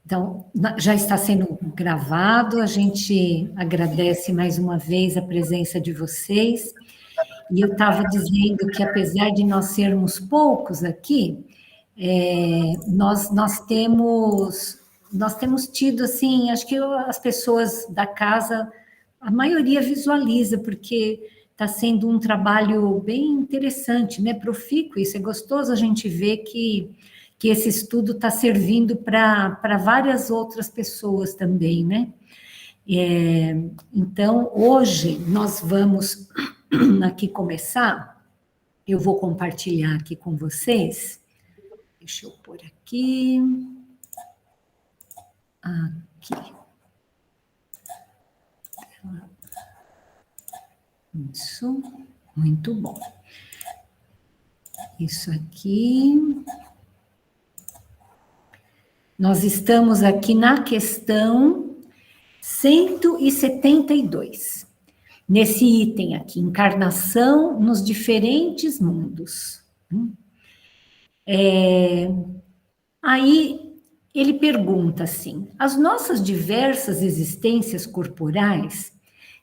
Então, já está sendo gravado, a gente agradece mais uma vez a presença de vocês. E eu estava dizendo que, apesar de nós sermos poucos aqui, nós temos tido, assim, acho que as pessoas da casa, a maioria visualiza, porque está sendo um trabalho bem interessante, né, profícuo, isso é gostoso a gente ver que esse estudo está servindo para várias outras pessoas também, né? Então, hoje nós vamos aqui começar, eu vou compartilhar aqui com vocês, deixa eu pôr aqui, isso, muito bom, isso aqui. Nós estamos aqui na questão 172, nesse item aqui, encarnação nos diferentes mundos. Aí ele pergunta assim: as nossas diversas existências corporais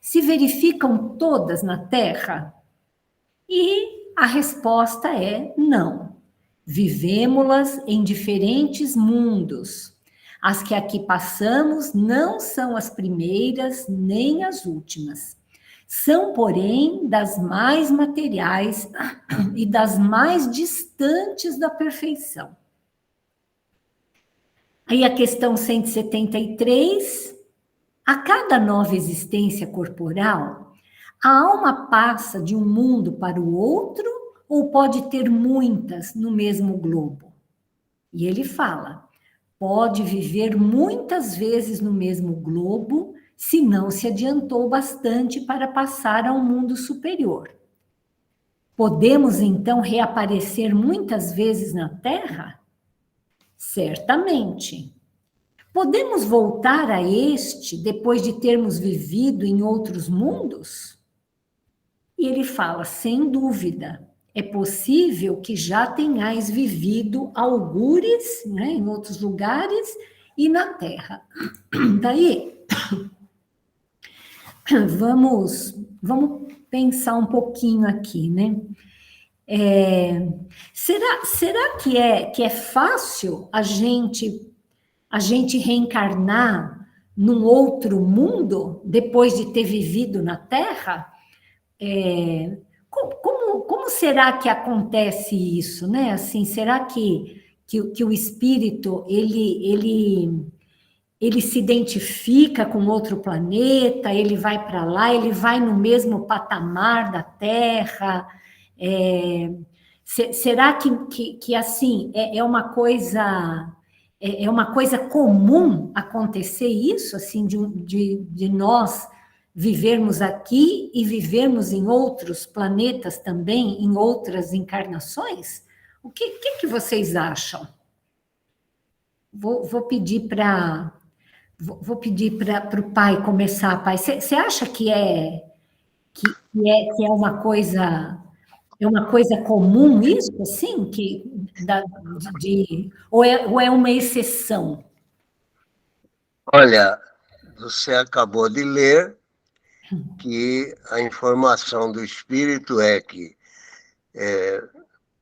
se verificam todas na Terra? E a resposta é não. Vivemo-las em diferentes mundos. As que aqui passamos não são as primeiras nem as últimas. São, porém, das mais materiais e das mais distantes da perfeição. Aí a questão 173. A cada nova existência corporal, a alma passa de um mundo para o outro ou pode ter muitas no mesmo globo? E ele fala, pode viver muitas vezes no mesmo globo, se não se adiantou bastante para passar ao mundo superior. Podemos, então, reaparecer muitas vezes na Terra? Certamente. Podemos voltar a este depois de termos vivido em outros mundos? E ele fala, sem dúvida, é possível que já tenhais vivido algures, né, em outros lugares e na Terra. Daí, vamos pensar um pouquinho aqui, né? Será que é fácil a gente reencarnar num outro mundo depois de ter vivido na Terra? Como será que acontece isso, né? Assim, será que o espírito ele se identifica com outro planeta, ele vai para lá, ele vai no mesmo patamar da Terra? Será que assim é uma coisa comum acontecer isso, assim, de nós vivermos aqui e vivermos em outros planetas também, em outras encarnações? O que vocês acham? Vou pedir para o pai começar, pai. Você acha que é uma coisa comum isso, assim, ou é uma exceção? Olha, você acabou de ler que a informação do Espírito é que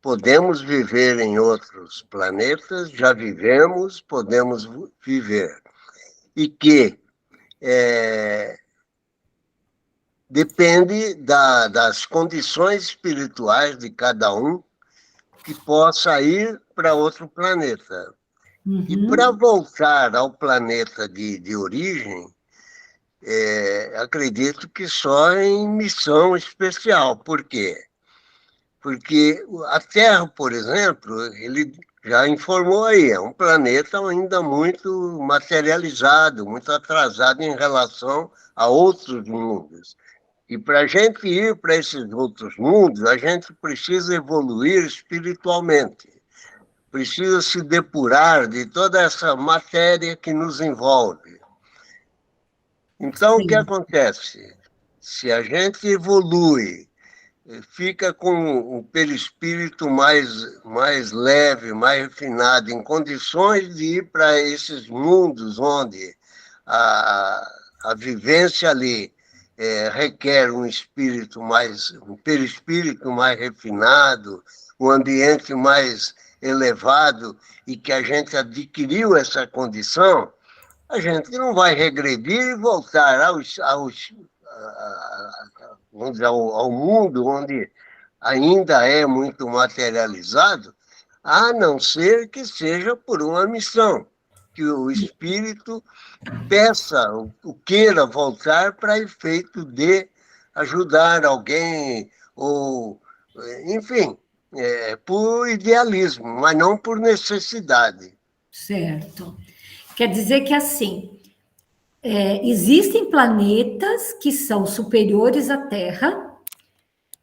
podemos viver em outros planetas, já vivemos, podemos viver. E que depende das condições espirituais de cada um que possa ir para outro planeta. E para voltar ao planeta de origem, acredito que só em missão especial. Por quê? Porque a Terra, por exemplo, ele já informou aí, é um planeta ainda muito materializado, muito atrasado em relação a outros mundos. E para a gente ir para esses outros mundos, a gente precisa evoluir espiritualmente. Precisa se depurar de toda essa matéria que nos envolve. Então, o que acontece? Se a gente evolui fica com o perispírito mais leve, mais refinado, em condições de ir para esses mundos onde a vivência ali requer um perispírito mais refinado, um ambiente mais elevado, e que a gente adquiriu essa condição, a gente não vai regredir e voltar vamos dizer, ao mundo onde ainda é muito materializado, a não ser que seja por uma missão, que o espírito peça, queira voltar para efeito de ajudar alguém, ou, enfim, por idealismo, mas não por necessidade. Certo. Quer dizer que, assim, existem planetas que são superiores à Terra,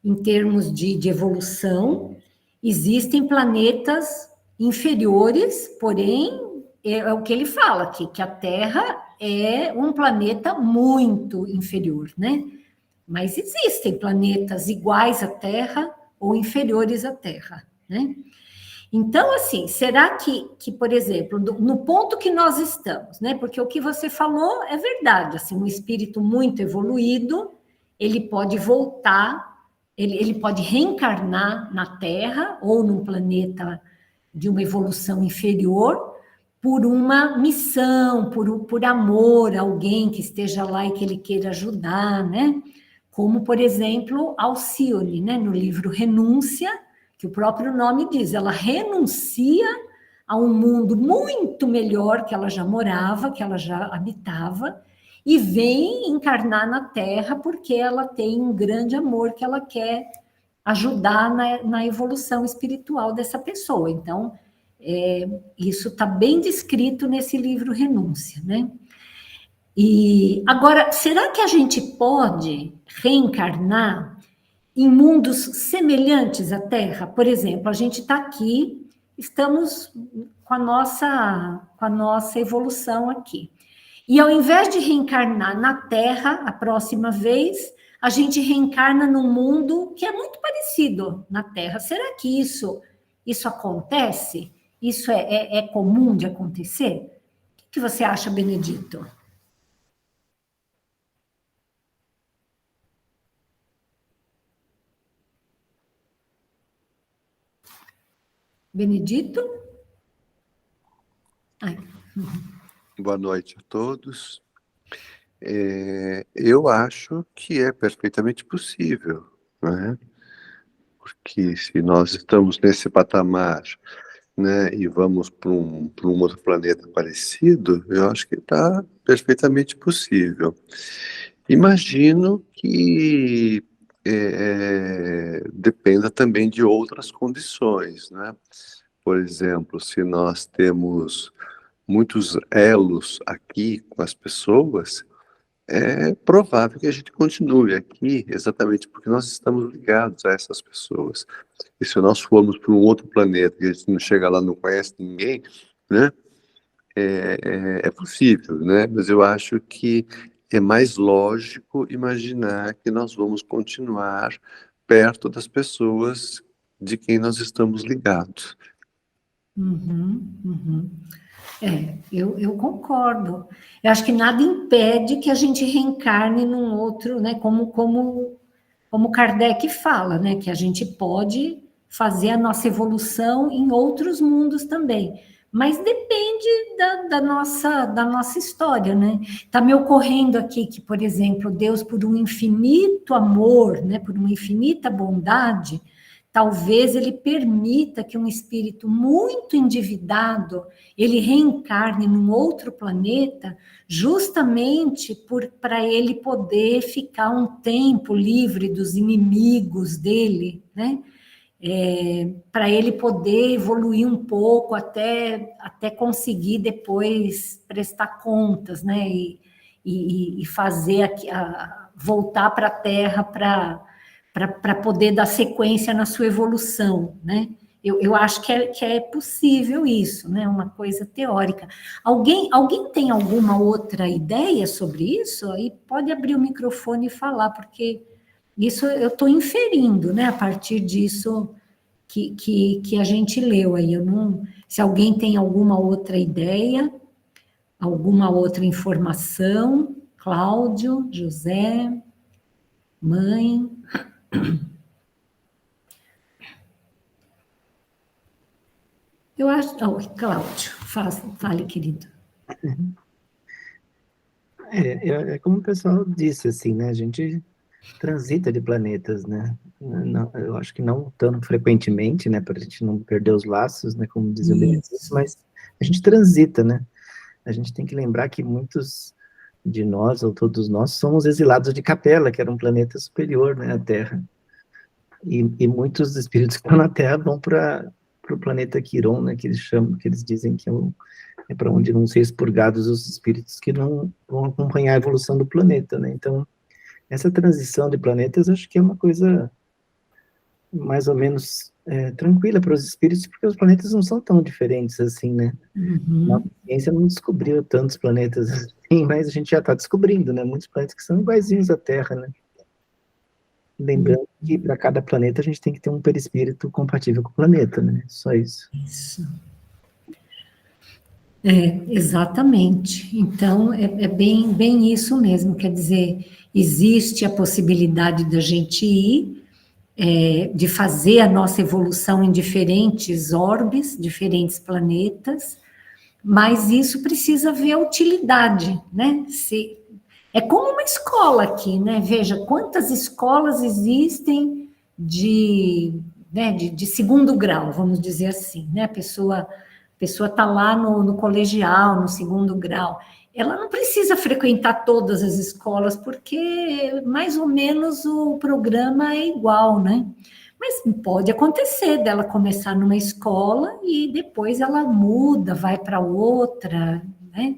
em termos de evolução, existem planetas inferiores, porém, é o que ele fala aqui, que a Terra é um planeta muito inferior, né? Mas existem planetas iguais à Terra ou inferiores à Terra, né? Então, assim, será que, por exemplo, no ponto que nós estamos, né? Porque o que você falou é verdade, assim, um espírito muito evoluído, ele pode voltar, ele pode reencarnar na Terra ou num planeta de uma evolução inferior por uma missão, por amor a alguém que esteja lá e que ele queira ajudar, né? Como, por exemplo, Alcione, né? No livro Renúncia, que o próprio nome diz, ela renuncia a um mundo muito melhor que ela já morava, que ela já habitava, e vem encarnar na Terra porque ela tem um grande amor que ela quer ajudar na evolução espiritual dessa pessoa. Então, isso está bem descrito nesse livro Renúncia, né? E agora, será que a gente pode reencarnar em mundos semelhantes à Terra? Por exemplo, a gente está aqui, estamos com a nossa evolução aqui. E ao invés de reencarnar na Terra, a próxima vez, a gente reencarna num mundo que é muito parecido na Terra. Será que isso acontece? Isso é comum de acontecer? O que você acha, Benedito? Benedito? Ai. Boa noite a todos. Eu acho que é perfeitamente possível, né? Porque se nós estamos nesse patamar, né, e vamos para um outro planeta parecido, eu acho que está perfeitamente possível. Imagino que dependa também de outras condições, né? Por exemplo, se nós temos muitos elos aqui com as pessoas, é provável que a gente continue aqui exatamente porque nós estamos ligados a essas pessoas. E se nós formos para um outro planeta e a gente não chega lá, não conhece ninguém, né? É possível, né? Mas eu acho que é mais lógico imaginar que nós vamos continuar perto das pessoas de quem nós estamos ligados. Eu concordo. Eu acho que nada impede que a gente reencarne num outro, né? Como Kardec fala, né? Que a gente pode fazer a nossa evolução em outros mundos também. Mas depende da nossa história, né? Está me ocorrendo aqui que, por exemplo, Deus, por um infinito amor, né? Por uma infinita bondade, talvez ele permita que um espírito muito endividado ele reencarne num outro planeta, justamente para ele poder ficar um tempo livre dos inimigos dele, né? Para ele poder evoluir um pouco até conseguir depois prestar contas, né? E fazer voltar para a Terra para poder dar sequência na sua evolução, né? Eu acho que é possível isso, né? Uma coisa teórica. Alguém tem alguma outra ideia sobre isso? Aí pode abrir o microfone e falar, porque Isso eu estou inferindo, né, a partir disso que a gente leu aí. Eu não, se alguém tem alguma outra ideia, alguma outra informação, Cláudio, José, mãe. Eu acho. Oh, Cláudio, fale, querido. É como o pessoal disse, assim, né? A gente transita de planetas, né? Não, eu acho que não tão frequentemente, né? Para a gente não perder os laços, né? Como dizia o Benedito, mas a gente transita, né? A gente tem que lembrar que muitos de nós, ou todos nós, somos exilados de Capela, que era um planeta superior, né? À Terra. E muitos espíritos que estão na Terra vão para o planeta Quiron, né? Que eles chamam, que eles dizem que é para onde vão ser expurgados os espíritos que não vão acompanhar a evolução do planeta, né? Então, essa transição de planetas, acho que é uma coisa mais ou menos tranquila para os espíritos, porque os planetas não são tão diferentes assim, né? Uhum. A ciência não descobriu tantos planetas assim, mas a gente já está descobrindo, né? Muitos planetas que são iguaizinhos à Terra, né? Lembrando que para cada planeta a gente tem que ter um perispírito compatível com o planeta, né? Só isso. Isso. Exatamente. Então, é bem isso mesmo. Quer dizer, existe a possibilidade da gente ir, de fazer a nossa evolução em diferentes orbes, diferentes planetas, mas isso precisa ver a utilidade, né? É como uma escola aqui, né? Veja quantas escolas existem né, de segundo grau, vamos dizer assim, né? A pessoa está lá no colegial, no segundo grau. Ela não precisa frequentar todas as escolas, porque mais ou menos o programa é igual, né? Mas pode acontecer dela começar numa escola e depois ela muda, vai para outra, né?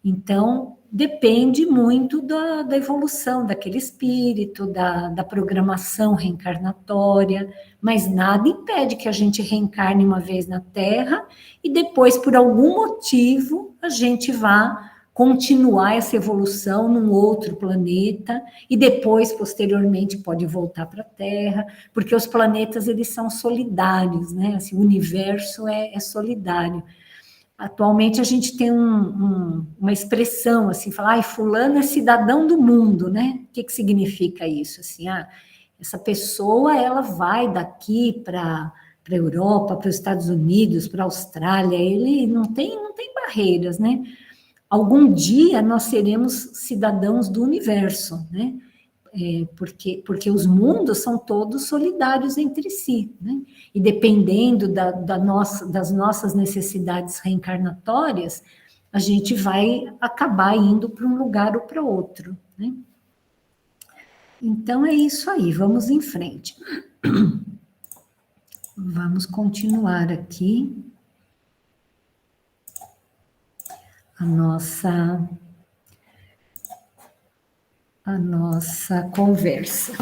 Então, depende muito da evolução daquele espírito, da programação reencarnatória, mas nada impede que a gente reencarne uma vez na Terra e depois, por algum motivo, a gente vá continuar essa evolução num outro planeta e depois, posteriormente, pode voltar para a Terra, porque os planetas, eles são solidários, né? Assim, o universo é solidário. Atualmente a gente tem uma expressão assim, falar, fulano é cidadão do mundo, né? O que significa isso? Assim, essa pessoa, ela vai daqui para a Europa, para os Estados Unidos, para a Austrália, ele não tem barreiras, né? Algum dia nós seremos cidadãos do universo, né? Porque os mundos são todos solidários entre si, né? E dependendo das nossas necessidades reencarnatórias, a gente vai acabar indo para um lugar ou para outro, né? Então é isso aí, vamos em frente. Vamos continuar aqui a nossa conversa.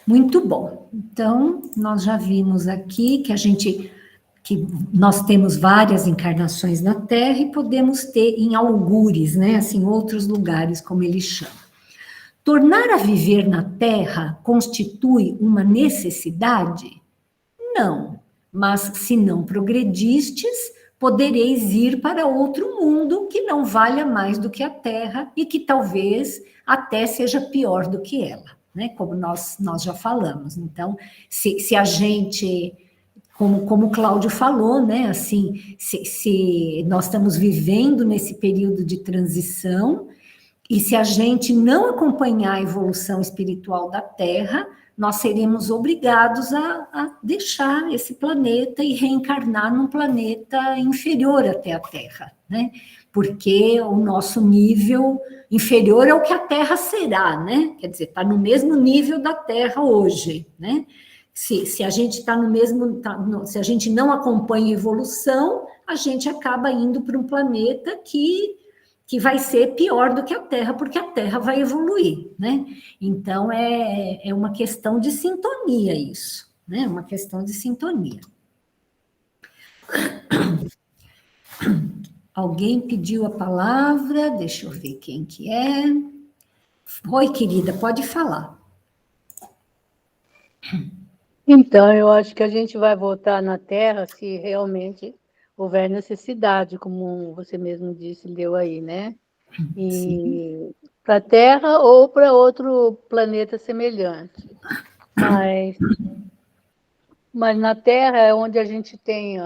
Muito bom. Então, nós já vimos aqui que nós temos várias encarnações na Terra e podemos ter em algures, né? Assim, outros lugares, como ele chama. Tornar a viver na Terra constitui uma necessidade? Não. Mas se não progredistes, podereis ir para outro mundo que não valha mais do que a Terra e que talvez até seja pior do que ela, né? Como nós já falamos. Então, se a gente, como o Cláudio falou, né? Assim, se nós estamos vivendo nesse período de transição e se a gente não acompanhar a evolução espiritual da Terra, nós seremos obrigados a deixar esse planeta e reencarnar num planeta inferior até a Terra, né? Porque o nosso nível inferior é o que a Terra será, né? Quer dizer, está no mesmo nível da Terra hoje, né? Se a gente está no mesmo, se a gente não acompanha a evolução, a gente acaba indo para um planeta que vai ser pior do que a Terra, porque a Terra vai evoluir, né? Então, é uma questão de sintonia isso, né? Uma questão de sintonia. Alguém pediu a palavra, deixa eu ver quem que é. Oi, querida, pode falar. Então, eu acho que a gente vai voltar na Terra se realmente houver necessidade, como você mesmo disse, leu aí, né? E para a Terra ou para outro planeta semelhante. Mas na Terra é onde a gente tem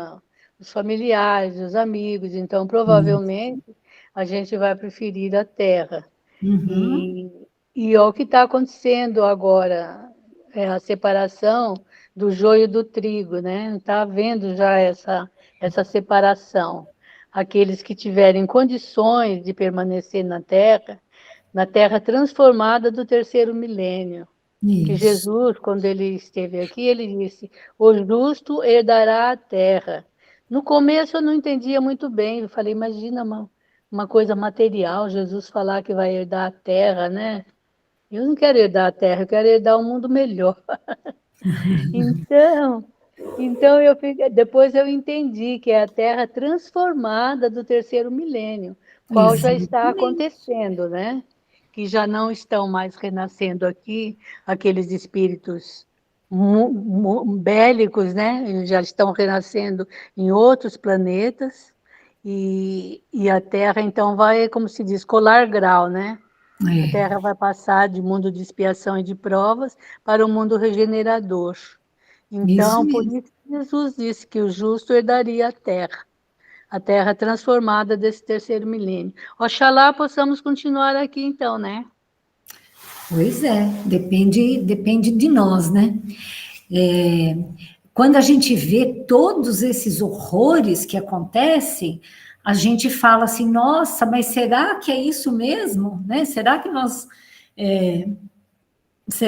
os familiares, os amigos, então provavelmente a gente vai preferir a Terra. Uhum. E é o que está acontecendo agora, é a separação do joio do trigo, né? Está havendo já essa separação. Aqueles que tiverem condições de permanecer na terra transformada do terceiro milênio. Que Isso. Jesus, quando ele esteve aqui, ele disse: o justo herdará a terra. No começo eu não entendia muito bem, eu falei, imagina uma coisa material, Jesus falar que vai herdar a terra, né? Eu não quero herdar a terra, eu quero herdar um mundo melhor. Então, depois eu entendi que é a terra transformada do terceiro milênio, qual já está Exatamente. acontecendo, né? Que já não estão mais renascendo aqui, aqueles espíritos bélicos, né? Eles já estão renascendo em outros planetas, e a Terra, então, vai, como se diz, colar grau, né? A É, Terra vai passar de mundo de expiação e de provas para o mundo regenerador. isso Então, por mesmo. isso que Jesus disse que o justo herdaria a terra transformada desse terceiro milênio. Oxalá possamos continuar aqui, então, né? Pois é, depende de nós, né? É, quando a gente vê todos esses horrores que acontecem, a gente fala assim, nossa, mas será que é isso mesmo? Né? Será que nós. É,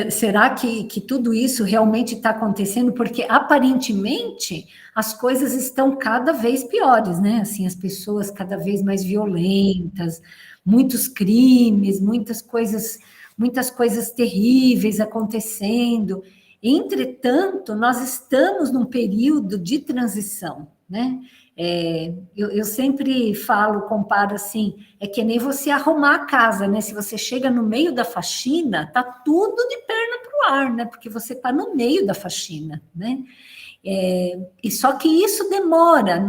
será que tudo isso realmente está acontecendo? Porque aparentemente as coisas estão cada vez piores, né? Assim, as pessoas cada vez mais violentas, muitos crimes, muitas coisas terríveis acontecendo. Entretanto, nós estamos num período de transição, né? Eu sempre falo, comparo assim, é que nem você arrumar a casa, né? Se você chega no meio da faxina, tá tudo de perna para o ar, né? Porque você está no meio da faxina, né? E só que isso demora,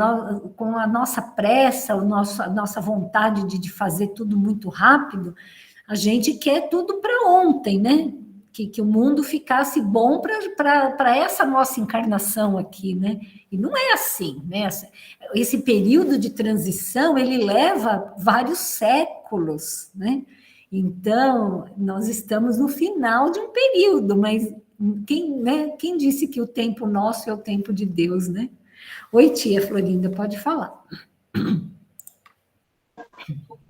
com a nossa pressa, a nossa vontade de fazer tudo muito rápido, a gente quer tudo para ontem, né? Que o mundo ficasse bom para essa nossa encarnação aqui, né? E não é assim, né? Esse período de transição, ele leva vários séculos, né? Então, nós estamos no final de um período, mas quem disse que o tempo nosso é o tempo de Deus, né? Oi, tia Florinda, pode falar.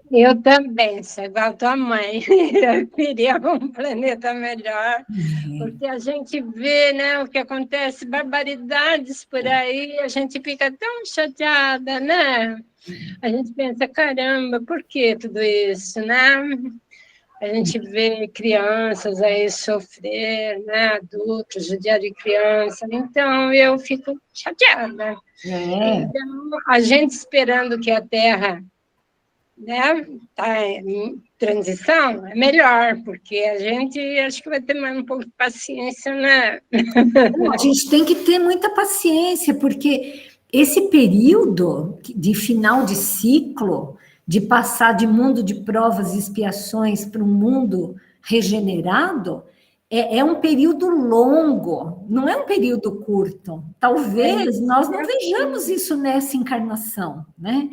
Eu também, sou igual tua mãe. Eu queria um planeta melhor, porque a gente vê, né, o que acontece, barbaridades por aí, a gente fica tão chateada, né? A gente pensa, caramba, por que tudo isso, né? A gente vê crianças aí sofrer, né, adultos, judiar de criança, então eu fico chateada. Então, a gente esperando que a Terra, né, tá em transição, é melhor, porque a gente acho que vai ter mais um pouco de paciência, né? A gente tem que ter muita paciência, porque esse período de final de ciclo, de passar de mundo de provas e expiações para um mundo regenerado, é um período longo, não é um período curto. Talvez nós não vejamos isso nessa encarnação, né?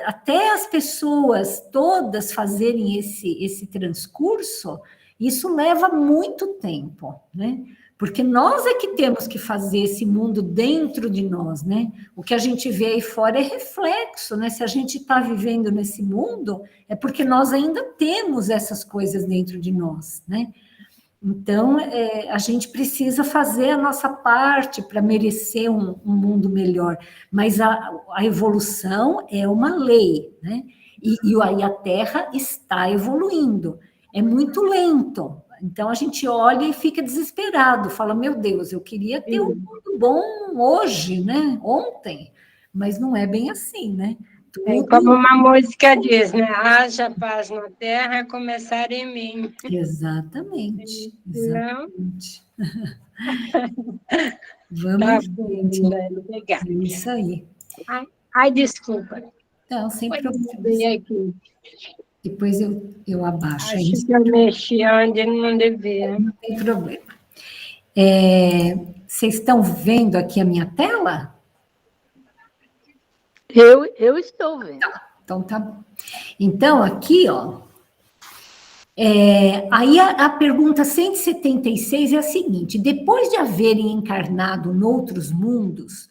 Até as pessoas todas fazerem esse transcurso, isso leva muito tempo, né? Porque nós é que temos que fazer esse mundo dentro de nós, né? O que a gente vê aí fora é reflexo, né? Se a gente está vivendo nesse mundo, é porque nós ainda temos essas coisas dentro de nós, né? Então, a gente precisa fazer a nossa parte para merecer um mundo melhor. Mas a evolução é uma lei, né? E aí a Terra está evoluindo. É muito lento. Então, a gente olha e fica desesperado. Fala, meu Deus, eu queria ter um mundo bom hoje, né? Ontem. Mas não é bem assim, né? Como uma música diz, né? Haja paz na terra, começar em mim. Exatamente, Não? exatamente. Vamos Tá em bom, frente. Milene, obrigada. É isso aí. Ai, desculpa. Não, sem Pode problemas. ver aqui. Depois eu abaixo aí, Acho que eu mexi onde não devia. não tem problema. Vocês estão vendo aqui a minha tela? Eu estou vendo. Então, tá bom. Então, aqui, ó, aí a pergunta 176 é a seguinte: depois de haverem encarnado noutros mundos,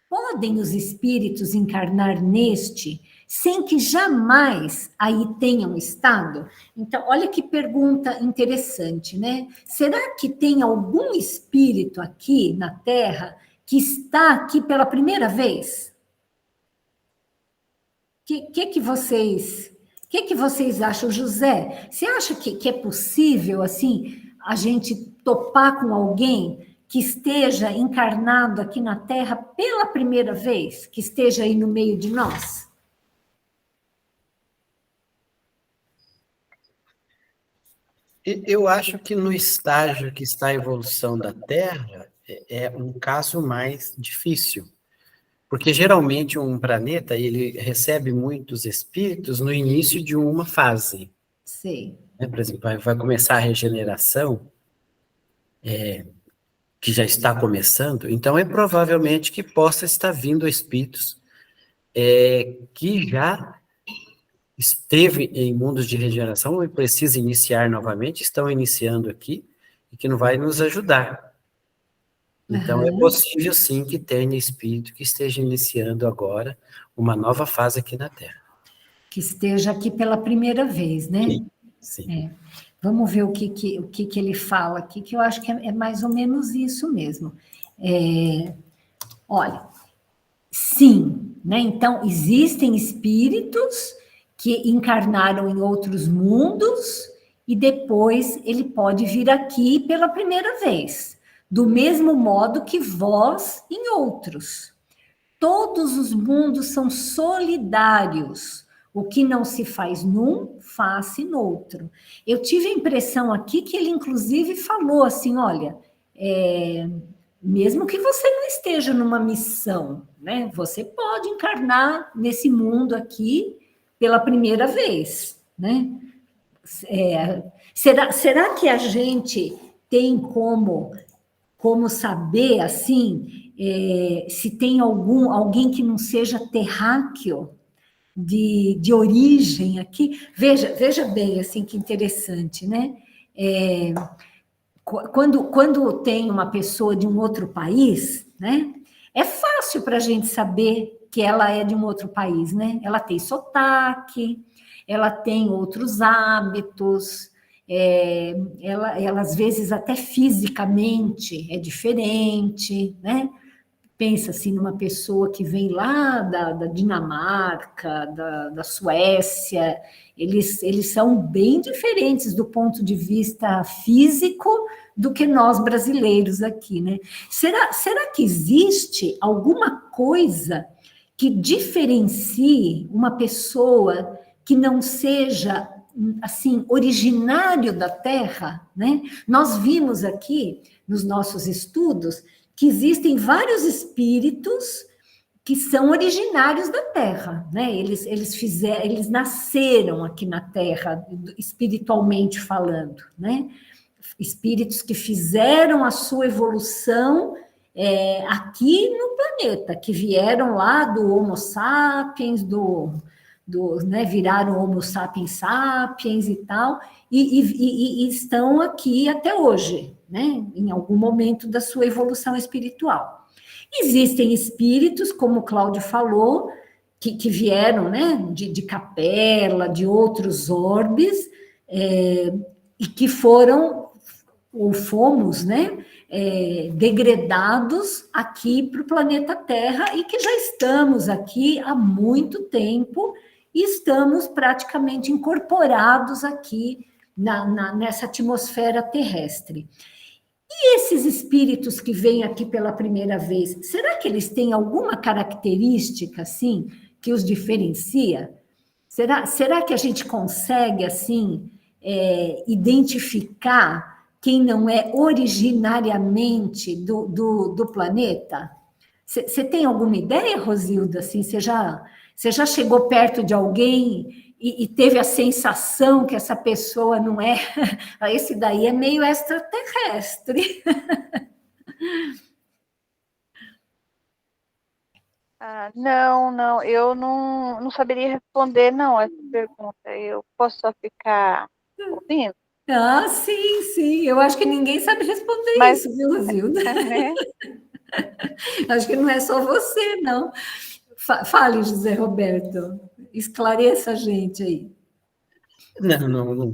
podem os espíritos encarnar neste sem que jamais aí tenham estado? Então, olha que pergunta interessante, né? Será que tem algum espírito aqui na Terra que está aqui pela primeira vez? Que vocês acham, José? Você acha que é possível, assim, a gente topar com alguém que esteja encarnado aqui na Terra pela primeira vez, que esteja aí no meio de nós? Eu acho que no estágio que está a evolução da Terra, é um caso mais difícil. Porque geralmente um planeta ele recebe muitos espíritos no início de uma fase. Sei. Né? Por exemplo, vai começar a regeneração, que já está começando, então é provavelmente que possa estar vindo espíritos que já esteve em mundos de regeneração e precisa iniciar novamente, estão iniciando aqui, e que não vai nos ajudar. Então, é possível, sim, que tenha espírito que esteja iniciando agora uma nova fase aqui na Terra. Que esteja aqui pela primeira vez, né? Sim. Vamos ver o que ele fala aqui, que eu acho que é mais ou menos isso mesmo. Olha, sim, né? Então, existem espíritos que encarnaram em outros mundos e depois ele pode vir aqui pela primeira vez, do mesmo modo que vós em outros. Todos os mundos são solidários. O que não se faz num, faz-se no outro. Eu tive a impressão aqui que ele, inclusive, falou assim, olha, mesmo que você não esteja numa missão, né? Você pode encarnar nesse mundo aqui pela primeira vez, né? Será que a gente tem como saber, assim, se tem alguém que não seja terráqueo de origem aqui? Veja bem, assim, que interessante, né? Quando tem uma pessoa de um outro país, né? É fácil para a gente saber que ela é de um outro país, né? Ela tem sotaque, ela tem outros hábitos, ela às vezes até fisicamente é diferente, né? Pensa assim numa pessoa que vem lá da Dinamarca, da Suécia, eles são bem diferentes do ponto de vista físico do que nós brasileiros aqui, né? Será que existe alguma coisa que diferencie uma pessoa que não seja assim originário da Terra, né? Nós vimos aqui nos nossos estudos que existem vários espíritos que são originários da Terra, né? Eles nasceram aqui na Terra, espiritualmente falando, né? Espíritos que fizeram a sua evolução aqui no planeta, que vieram lá do Homo sapiens, né, viraram Homo sapiens sapiens e tal, e estão aqui até hoje, né, em algum momento da sua evolução espiritual. Existem espíritos, como o Cláudio falou, que vieram, né, de Capela, de outros orbes, e que foram, ou fomos, né, degradados aqui para o planeta Terra e que já estamos aqui há muito tempo e estamos praticamente incorporados aqui nessa atmosfera terrestre. E esses espíritos que vêm aqui pela primeira vez, será que eles têm alguma característica, assim, que os diferencia? Será que a gente consegue, assim, identificar quem não é originariamente do planeta? Você tem alguma ideia, Rosilda? Assim, você já chegou perto de alguém e teve a sensação que essa pessoa não é... Esse daí é meio extraterrestre. Não, eu não saberia responder, não, essa pergunta. Eu posso só ficar ouvindo? Ah, sim, eu acho que ninguém sabe responder Mas, isso, viu, Rosilda? né? Acho que não é só você, não. Fale, José Roberto, esclareça a gente aí. Não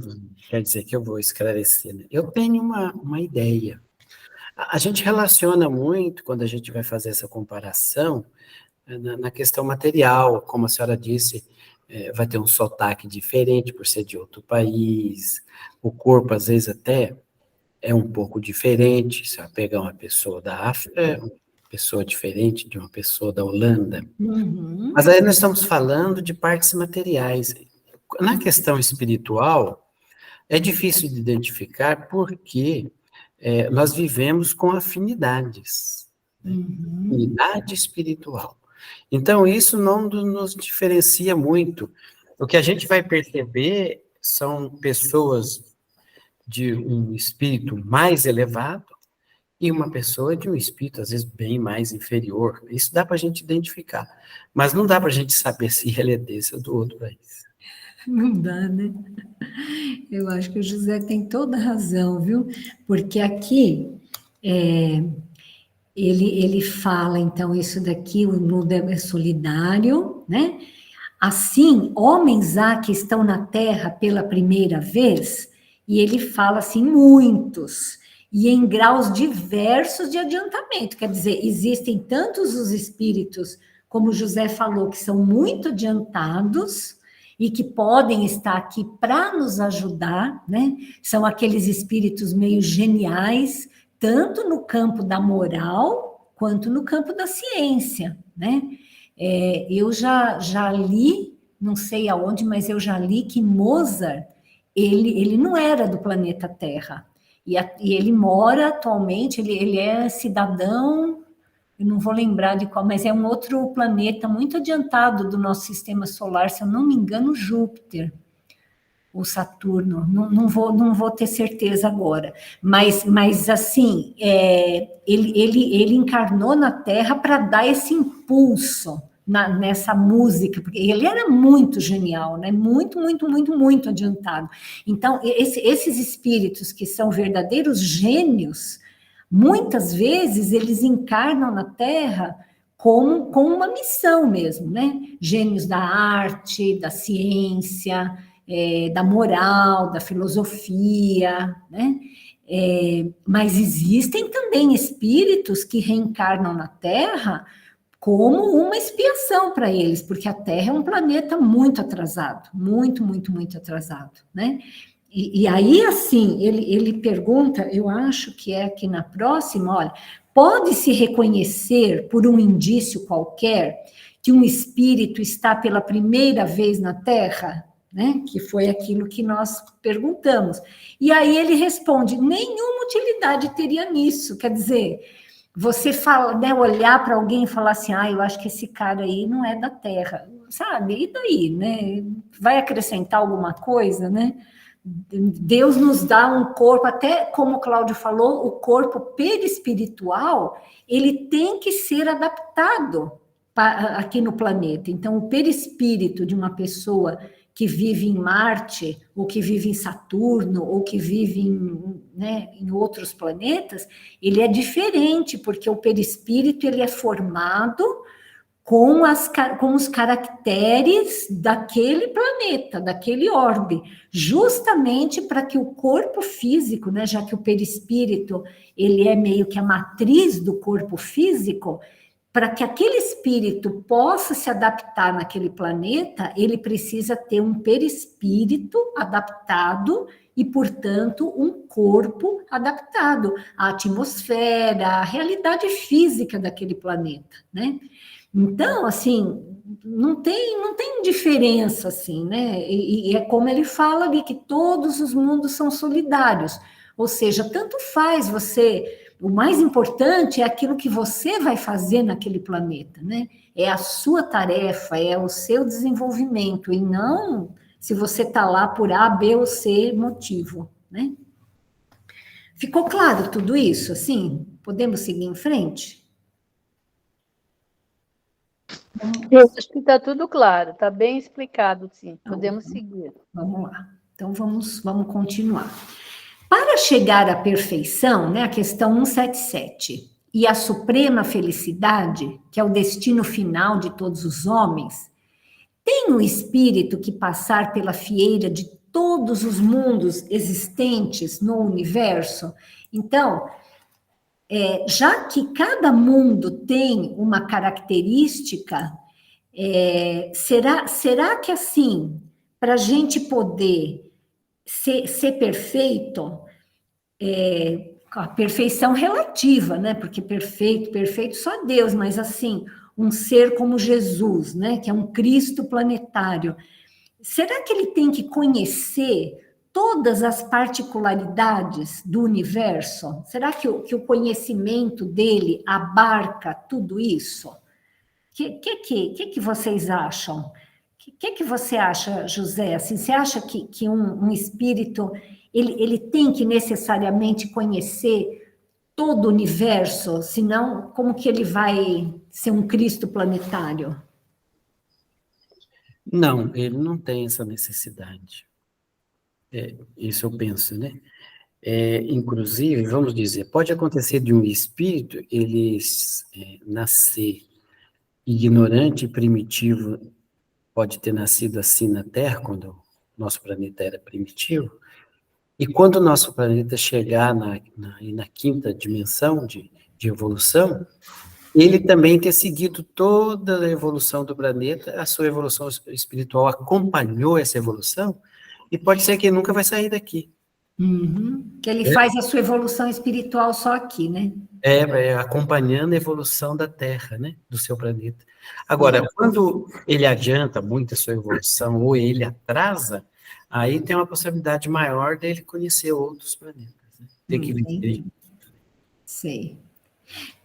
quer dizer que eu vou esclarecer, né? Eu tenho uma ideia. A gente relaciona muito, quando a gente vai fazer essa comparação, na questão material, como a senhora disse, vai ter um sotaque diferente por ser de outro país, o corpo, às vezes, até é um pouco diferente. Se eu pegar uma pessoa da África, é uma pessoa diferente de uma pessoa da Holanda. Uhum. Mas aí nós estamos falando de partes materiais. Na questão espiritual, é difícil de identificar porque nós vivemos com afinidades, Uhum. afinidade espiritual. Então, isso não nos diferencia muito. O que a gente vai perceber são pessoas de um espírito mais elevado e uma pessoa de um espírito, às vezes, bem mais inferior. Isso dá para a gente identificar. Mas não dá para a gente saber se ele é desse ou do outro país. Não dá, né? Eu acho que o José tem toda a razão, viu? Porque aqui ele fala, então, isso daqui, o mundo é solidário, né? Assim, homens há que estão na Terra pela primeira vez, e ele fala assim, muitos, e em graus diversos de adiantamento, quer dizer, existem tantos os espíritos, como José falou, que são muito adiantados, e que podem estar aqui para nos ajudar, né? São aqueles espíritos meio geniais, tanto no campo da moral, quanto no campo da ciência, né? Eu já li, não sei aonde, mas eu já li que Mozart, ele não era do planeta Terra, e ele mora atualmente, ele é cidadão, eu não vou lembrar de qual, mas é um outro planeta muito adiantado do nosso sistema solar, se eu não me engano, Júpiter, ou Saturno, não vou ter certeza agora, mas assim, ele encarnou na Terra para dar esse impulso nessa música, porque ele era muito genial, né? Muito adiantado. Então, esses espíritos que são verdadeiros gênios, muitas vezes eles encarnam na Terra com uma missão mesmo, né? Gênios da arte, da ciência, da moral, da filosofia, né? Mas existem também espíritos que reencarnam na Terra como uma expiação para eles, porque a Terra é um planeta muito atrasado, muito atrasado, né? E aí, assim, ele pergunta, eu acho que é aqui na próxima, olha, pode-se reconhecer por um indício qualquer que um espírito está pela primeira vez na Terra? Né? Que foi aquilo que nós perguntamos. E aí ele responde, nenhuma utilidade teria nisso, quer dizer, você fala, né, olhar para alguém e falar assim, eu acho que esse cara aí não é da Terra, sabe? E daí, né? Vai acrescentar alguma coisa, né? Deus nos dá um corpo, até como o Cláudio falou, o corpo perispiritual, ele tem que ser adaptado aqui no planeta. Então, o perispírito de uma pessoa que vive em Marte, ou que vive em Saturno, ou que vive em outros planetas, ele é diferente, porque o perispírito ele é formado com os caracteres daquele planeta, daquele orbe, justamente para que o corpo físico, né, já que o perispírito ele é meio que a matriz do corpo físico, para que aquele espírito possa se adaptar naquele planeta, ele precisa ter um perispírito adaptado e, portanto, um corpo adaptado à atmosfera, à realidade física daquele planeta, né? Então, assim, não tem diferença, assim, né? E é como ele fala ali, que todos os mundos são solidários. Ou seja, tanto faz você, o mais importante é aquilo que você vai fazer naquele planeta, né? É a sua tarefa, é o seu desenvolvimento, e não se você está lá por A, B ou C motivo, né? Ficou claro tudo isso? Assim, podemos seguir em frente? Eu acho que está tudo claro, está bem explicado, sim. Podemos seguir. Vamos lá. Então, vamos continuar. Para chegar à perfeição, né, a questão 177, e a suprema felicidade, que é o destino final de todos os homens, tem o espírito que passar pela fieira de todos os mundos existentes no universo? Então, já que cada mundo tem uma característica, será que assim, para a gente poder ser perfeito, a perfeição relativa, né? Porque perfeito só Deus, mas assim, um ser como Jesus, né? Que é um Cristo planetário. Será que ele tem que conhecer todas as particularidades do universo? Será que o conhecimento dele abarca tudo isso? O que vocês acham? O que você acha, José? Assim, você acha que um espírito ele tem que necessariamente conhecer todo o universo? Senão, como que ele vai ser um Cristo planetário? Não, ele não tem essa necessidade. Isso eu penso, né? Inclusive, vamos dizer, pode acontecer de um espírito ele nascer ignorante e primitivo, pode ter nascido assim na Terra, quando o nosso planeta era primitivo, e quando o nosso planeta chegar na quinta dimensão de evolução, ele também ter seguido toda a evolução do planeta, a sua evolução espiritual acompanhou essa evolução, e pode ser que ele nunca vai sair daqui. Uhum. Que ele faz a sua evolução espiritual só aqui, né? Acompanhando a evolução da Terra, né? Do seu planeta. Agora, quando ele adianta muito a sua evolução, ou ele atrasa, aí tem uma possibilidade maior dele conhecer outros planetas. Né? Tem que viver. Sei.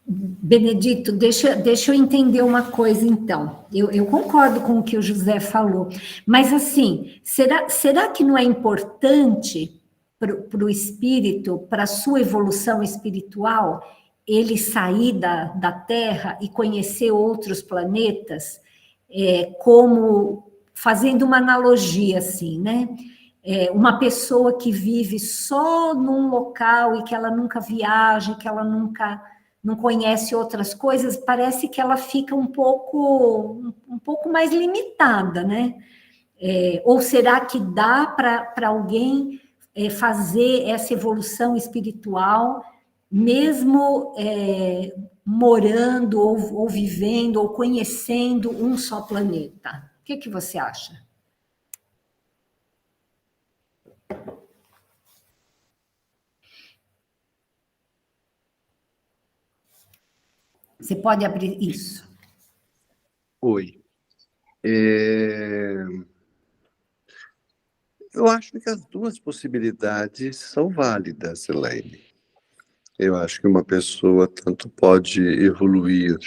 Benedito, deixa eu entender uma coisa, então. Eu concordo com o que o José falou, mas, assim, será que não é importante para o espírito, para a sua evolução espiritual, ele sair da Terra e conhecer outros planetas, como, fazendo uma analogia, assim, né? Uma pessoa que vive só num local e que ela nunca viaja, que ela nunca não conhece outras coisas, parece que ela fica um pouco mais limitada, né? Ou será que dá para alguém fazer essa evolução espiritual, mesmo morando, ou vivendo, ou conhecendo um só planeta? O que você acha? Você pode abrir isso. Oi. Eu acho que as duas possibilidades são válidas, Elaine. Eu acho que uma pessoa tanto pode evoluir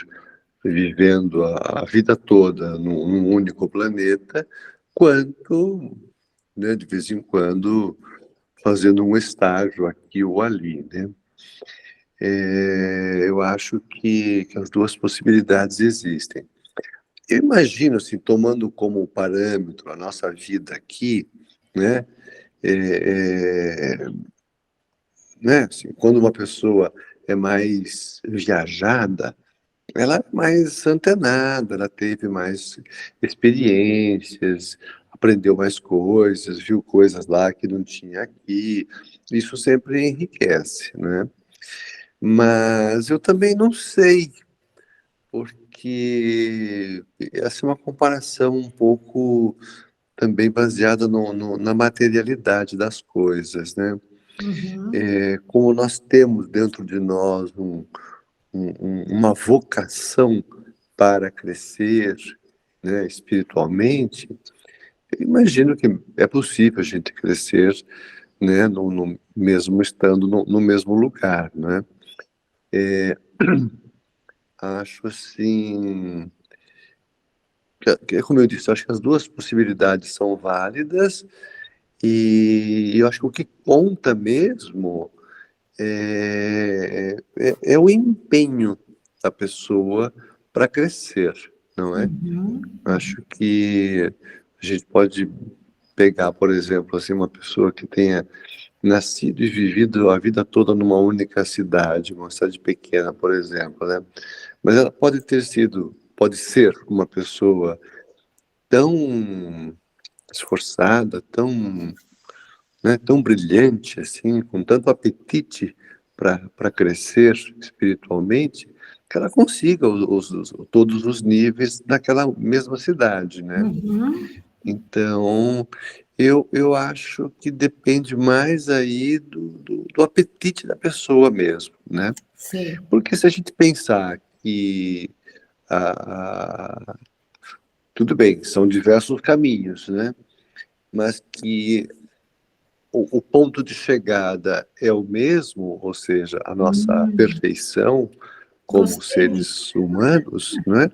vivendo a vida toda num único planeta, quanto, né, de vez em quando, fazendo um estágio aqui ou ali, né? Eu acho que as duas possibilidades existem. Eu imagino, assim, tomando como parâmetro a nossa vida aqui, né? Né? Assim, quando uma pessoa é mais viajada, ela é mais antenada, ela teve mais experiências, aprendeu mais coisas, viu coisas lá que não tinha aqui. Isso sempre enriquece, né? Mas eu também não sei, porque essa é uma comparação um pouco também baseada na materialidade das coisas, né? Uhum. Como nós temos dentro de nós uma vocação para crescer, né, espiritualmente, eu imagino que é possível a gente crescer né, mesmo estando no mesmo lugar, né? Acho assim, como eu disse, acho que as duas possibilidades são válidas e eu acho que o que conta mesmo é o empenho da pessoa para crescer, não é? Uhum. Acho que a gente pode pegar, por exemplo, assim, uma pessoa que tenha nascido e vivido a vida toda numa única cidade, uma cidade pequena, por exemplo, né? Mas ela pode ser uma pessoa tão esforçada, tão brilhante, assim, com tanto apetite para crescer espiritualmente, que ela consiga todos os níveis naquela mesma cidade, né? Uhum. Então, eu acho que depende mais aí do apetite da pessoa mesmo, né? Sei. Porque se a gente pensar que tudo bem, são diversos caminhos, né? Mas que o ponto de chegada é o mesmo, ou seja, a nossa perfeição como Gostei. seres humanos, né?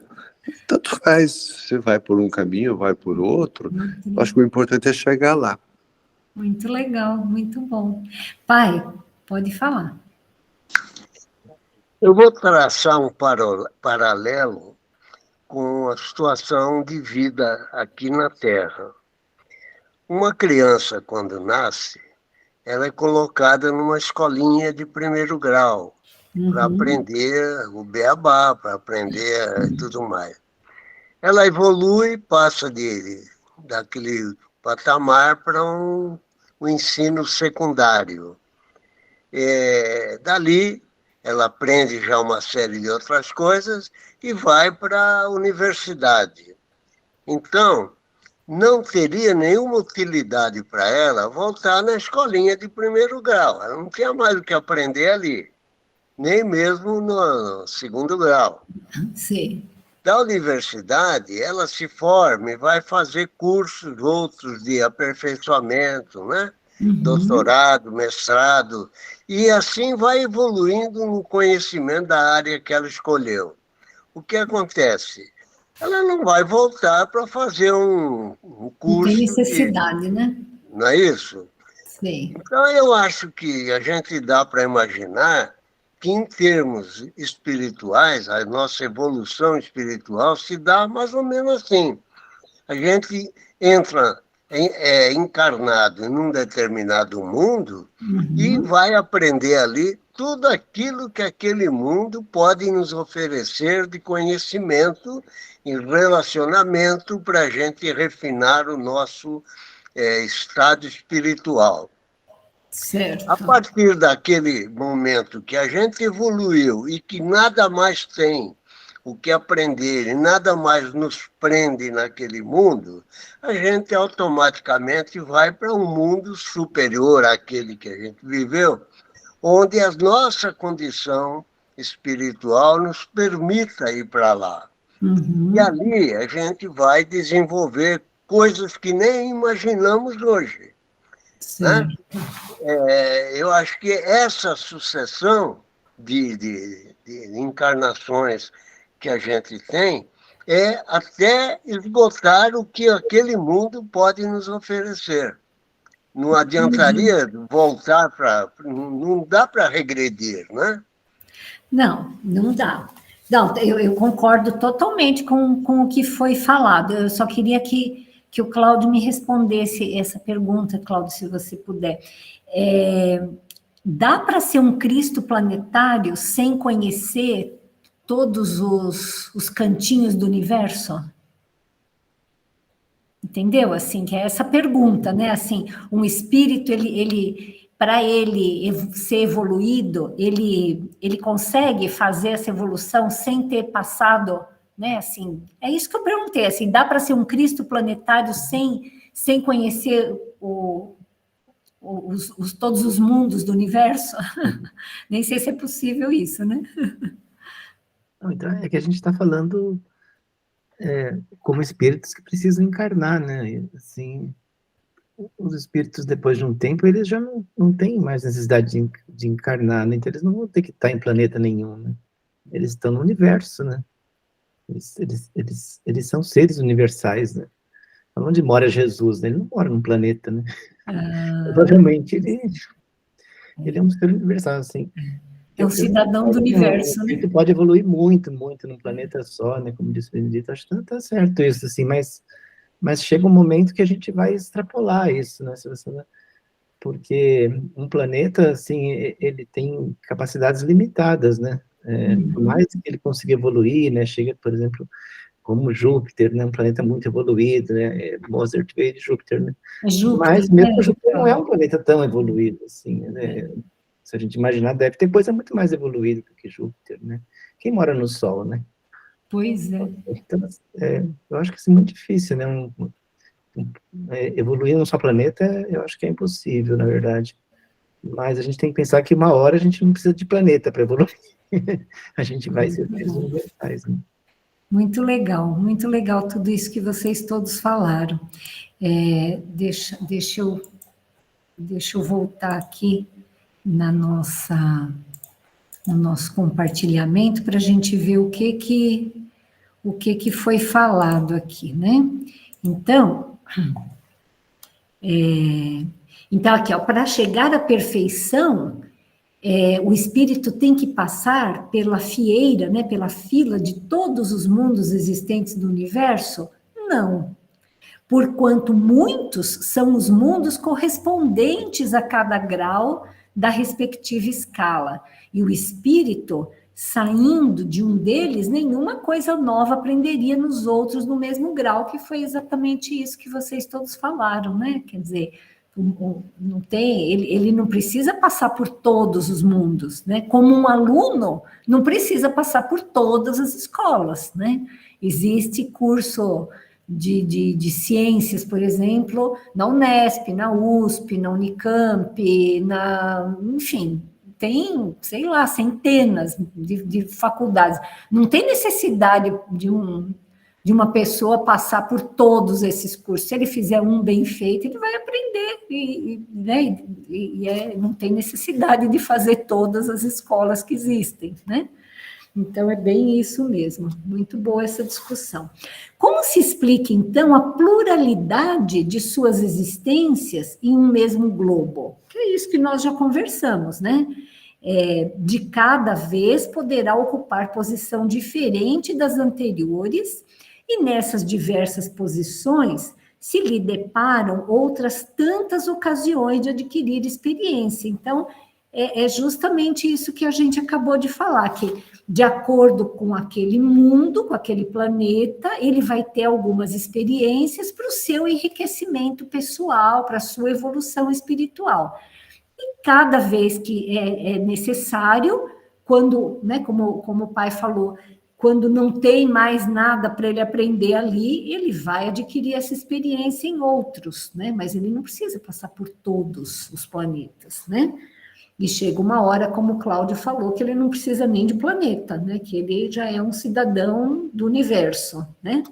Tanto faz, você vai por um caminho, vai por outro. Eu acho que o importante é chegar lá. Muito legal, muito bom. Pai, pode falar. Eu vou traçar um paralelo com a situação de vida aqui na Terra. Uma criança, quando nasce, ela é colocada numa escolinha de primeiro grau para Uhum. aprender o beabá, para aprender tudo mais. Ela evolui, passa daquele patamar para um ensino secundário. Dali, ela aprende já uma série de outras coisas e vai para a universidade. Então, não teria nenhuma utilidade para ela voltar na escolinha de primeiro grau. Ela não tinha mais o que aprender ali, nem mesmo no segundo grau. Sei. Da universidade, ela se forma e vai fazer cursos outros de aperfeiçoamento, né? Uhum. Doutorado, mestrado, e assim vai evoluindo no conhecimento da área que ela escolheu. O que acontece? Ela não vai voltar para fazer um Não tem curso de. necessidade, né? Não é isso? Sei. Então, eu acho que a gente dá para imaginar que, em termos espirituais, a nossa evolução espiritual se dá mais ou menos assim. A gente entra encarnado em um determinado mundo e Uhum. vai aprender ali tudo aquilo que aquele mundo pode nos oferecer de conhecimento e relacionamento para a gente refinar o nosso estado espiritual. A Certo. partir daquele momento que a gente evoluiu e que nada mais tem o que aprender e nada mais nos prende naquele mundo, a gente automaticamente vai para um mundo superior àquele que a gente viveu, onde a nossa condição espiritual nos permita ir para lá. E Uhum. ali a gente vai desenvolver coisas que nem imaginamos hoje, né? Certo. Eu acho que essa sucessão de encarnações que a gente tem é até esgotar o que aquele mundo pode nos oferecer. Não adiantaria voltar para. Não dá para regredir, né? Não, não dá. Não, eu concordo totalmente com o que foi falado. Eu só queria que o Cláudio me respondesse essa pergunta, Cláudio, se você puder. Dá para ser um Cristo planetário sem conhecer todos os cantinhos do universo? Entendeu? Assim, que é essa pergunta, né? Assim, um espírito, para ele ser evoluído, ele consegue fazer essa evolução sem ter passado, né? Assim, é isso que eu perguntei, assim, dá para ser um Cristo planetário sem conhecer todos os mundos do universo? Nem sei se é possível isso, né? Não, então é que a gente está falando como espíritos que precisam encarnar, né? Assim, os espíritos, depois de um tempo, eles já não têm mais necessidade de encarnar, né? Então eles não vão ter que estar em planeta nenhum, né? Eles estão no universo, né? Eles são seres universais, né? Onde mora Jesus, né? Ele não mora num planeta, né? Provavelmente ele é um ser universal, assim. É um cidadão do universo, O né? espírito pode evoluir muito, muito num planeta só, né? Como disse o Benedito, acho que tá certo isso, assim, mas chega um momento que a gente vai extrapolar isso, né? Porque um planeta, assim, ele tem capacidades limitadas, né? Por mais que ele consiga evoluir, né? Chega, por exemplo, como Júpiter, né? Um planeta muito evoluído, né? Mozart veio de Júpiter, né? Júpiter, Mas mesmo Júpiter não é um planeta tão evoluído, assim, né? Se a gente imaginar, deve ter coisa muito mais evoluída do que Júpiter, né? Quem mora no Sol, né? Pois é. Então, eu acho que isso é muito difícil, né? Evoluir num só planeta, eu acho que é impossível, na verdade. Mas a gente tem que pensar que uma hora a gente não precisa de planeta para evoluir. A gente vai ser seres universais, né? Muito legal tudo isso que vocês todos falaram. Deixa eu voltar aqui no nosso compartilhamento para a gente ver o que foi falado aqui, né? Então, aqui, para chegar à perfeição, o espírito tem que passar pela fieira, né, pela fila de todos os mundos existentes do universo? Não. Porquanto muitos são os mundos correspondentes a cada grau da respectiva escala. E o espírito, saindo de um deles, nenhuma coisa nova aprenderia nos outros no mesmo grau, que foi exatamente isso que vocês todos falaram, né? Quer dizer, não tem, ele não precisa passar por todos os mundos, né? Como um aluno não precisa passar por todas as escolas, né? Existe curso de ciências, por exemplo, na Unesp, na USP, na Unicamp, enfim, tem, sei lá, centenas de faculdades. Não tem necessidade de uma pessoa passar por todos esses cursos. Se ele fizer um bem feito, ele vai aprender, né? Não tem necessidade de fazer todas as escolas que existem, né? Então, é bem isso mesmo. Muito boa essa discussão. Como se explica, então, a pluralidade de suas existências em um mesmo globo? Que é isso que nós já conversamos, né? De cada vez poderá ocupar posição diferente das anteriores, e nessas diversas posições se lhe deparam outras tantas ocasiões de adquirir experiência. Então, é justamente isso que a gente acabou de falar, que de acordo com aquele mundo, com aquele planeta, ele vai ter algumas experiências para o seu enriquecimento pessoal, para a sua evolução espiritual. E cada vez que é necessário, quando, né, como o pai falou, quando não tem mais nada para ele aprender ali, ele vai adquirir essa experiência em outros, né? Mas ele não precisa passar por todos os planetas, né? E chega uma hora, como o Cláudio falou, que ele não precisa nem de planeta, né? Que ele já é um cidadão do universo, né?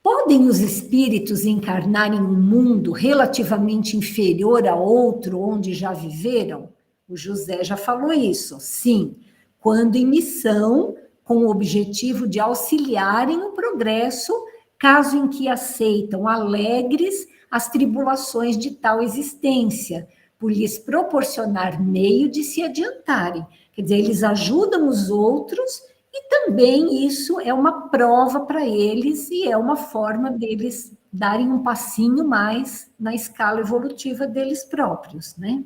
Podem os espíritos encarnar em um mundo relativamente inferior a outro onde já viveram? O José já falou isso. Sim, quando em missão, com o objetivo de auxiliarem o progresso, caso em que aceitam alegres as tribulações de tal existência, por lhes proporcionar meio de se adiantarem. Quer dizer, eles ajudam os outros e também isso é uma prova para eles e é uma forma deles darem um passinho mais na escala evolutiva deles próprios, né?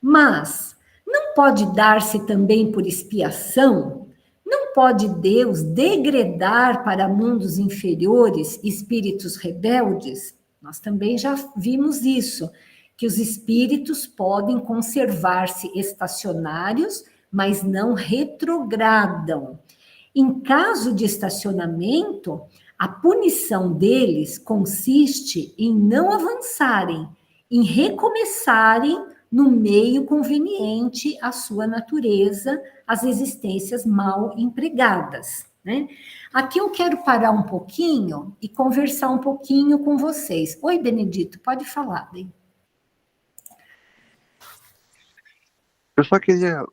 Mas não pode dar-se também por expiação? Não pode Deus degradar para mundos inferiores espíritos rebeldes? Nós também já vimos isso, que os espíritos podem conservar-se estacionários, mas não retrogradam. Em caso de estacionamento, a punição deles consiste em não avançarem, em recomeçarem no meio conveniente à sua natureza, as existências mal empregadas, né? Aqui eu quero parar um pouquinho e conversar um pouquinho com vocês. Oi, Benedito, pode falar, bem. Eu só queria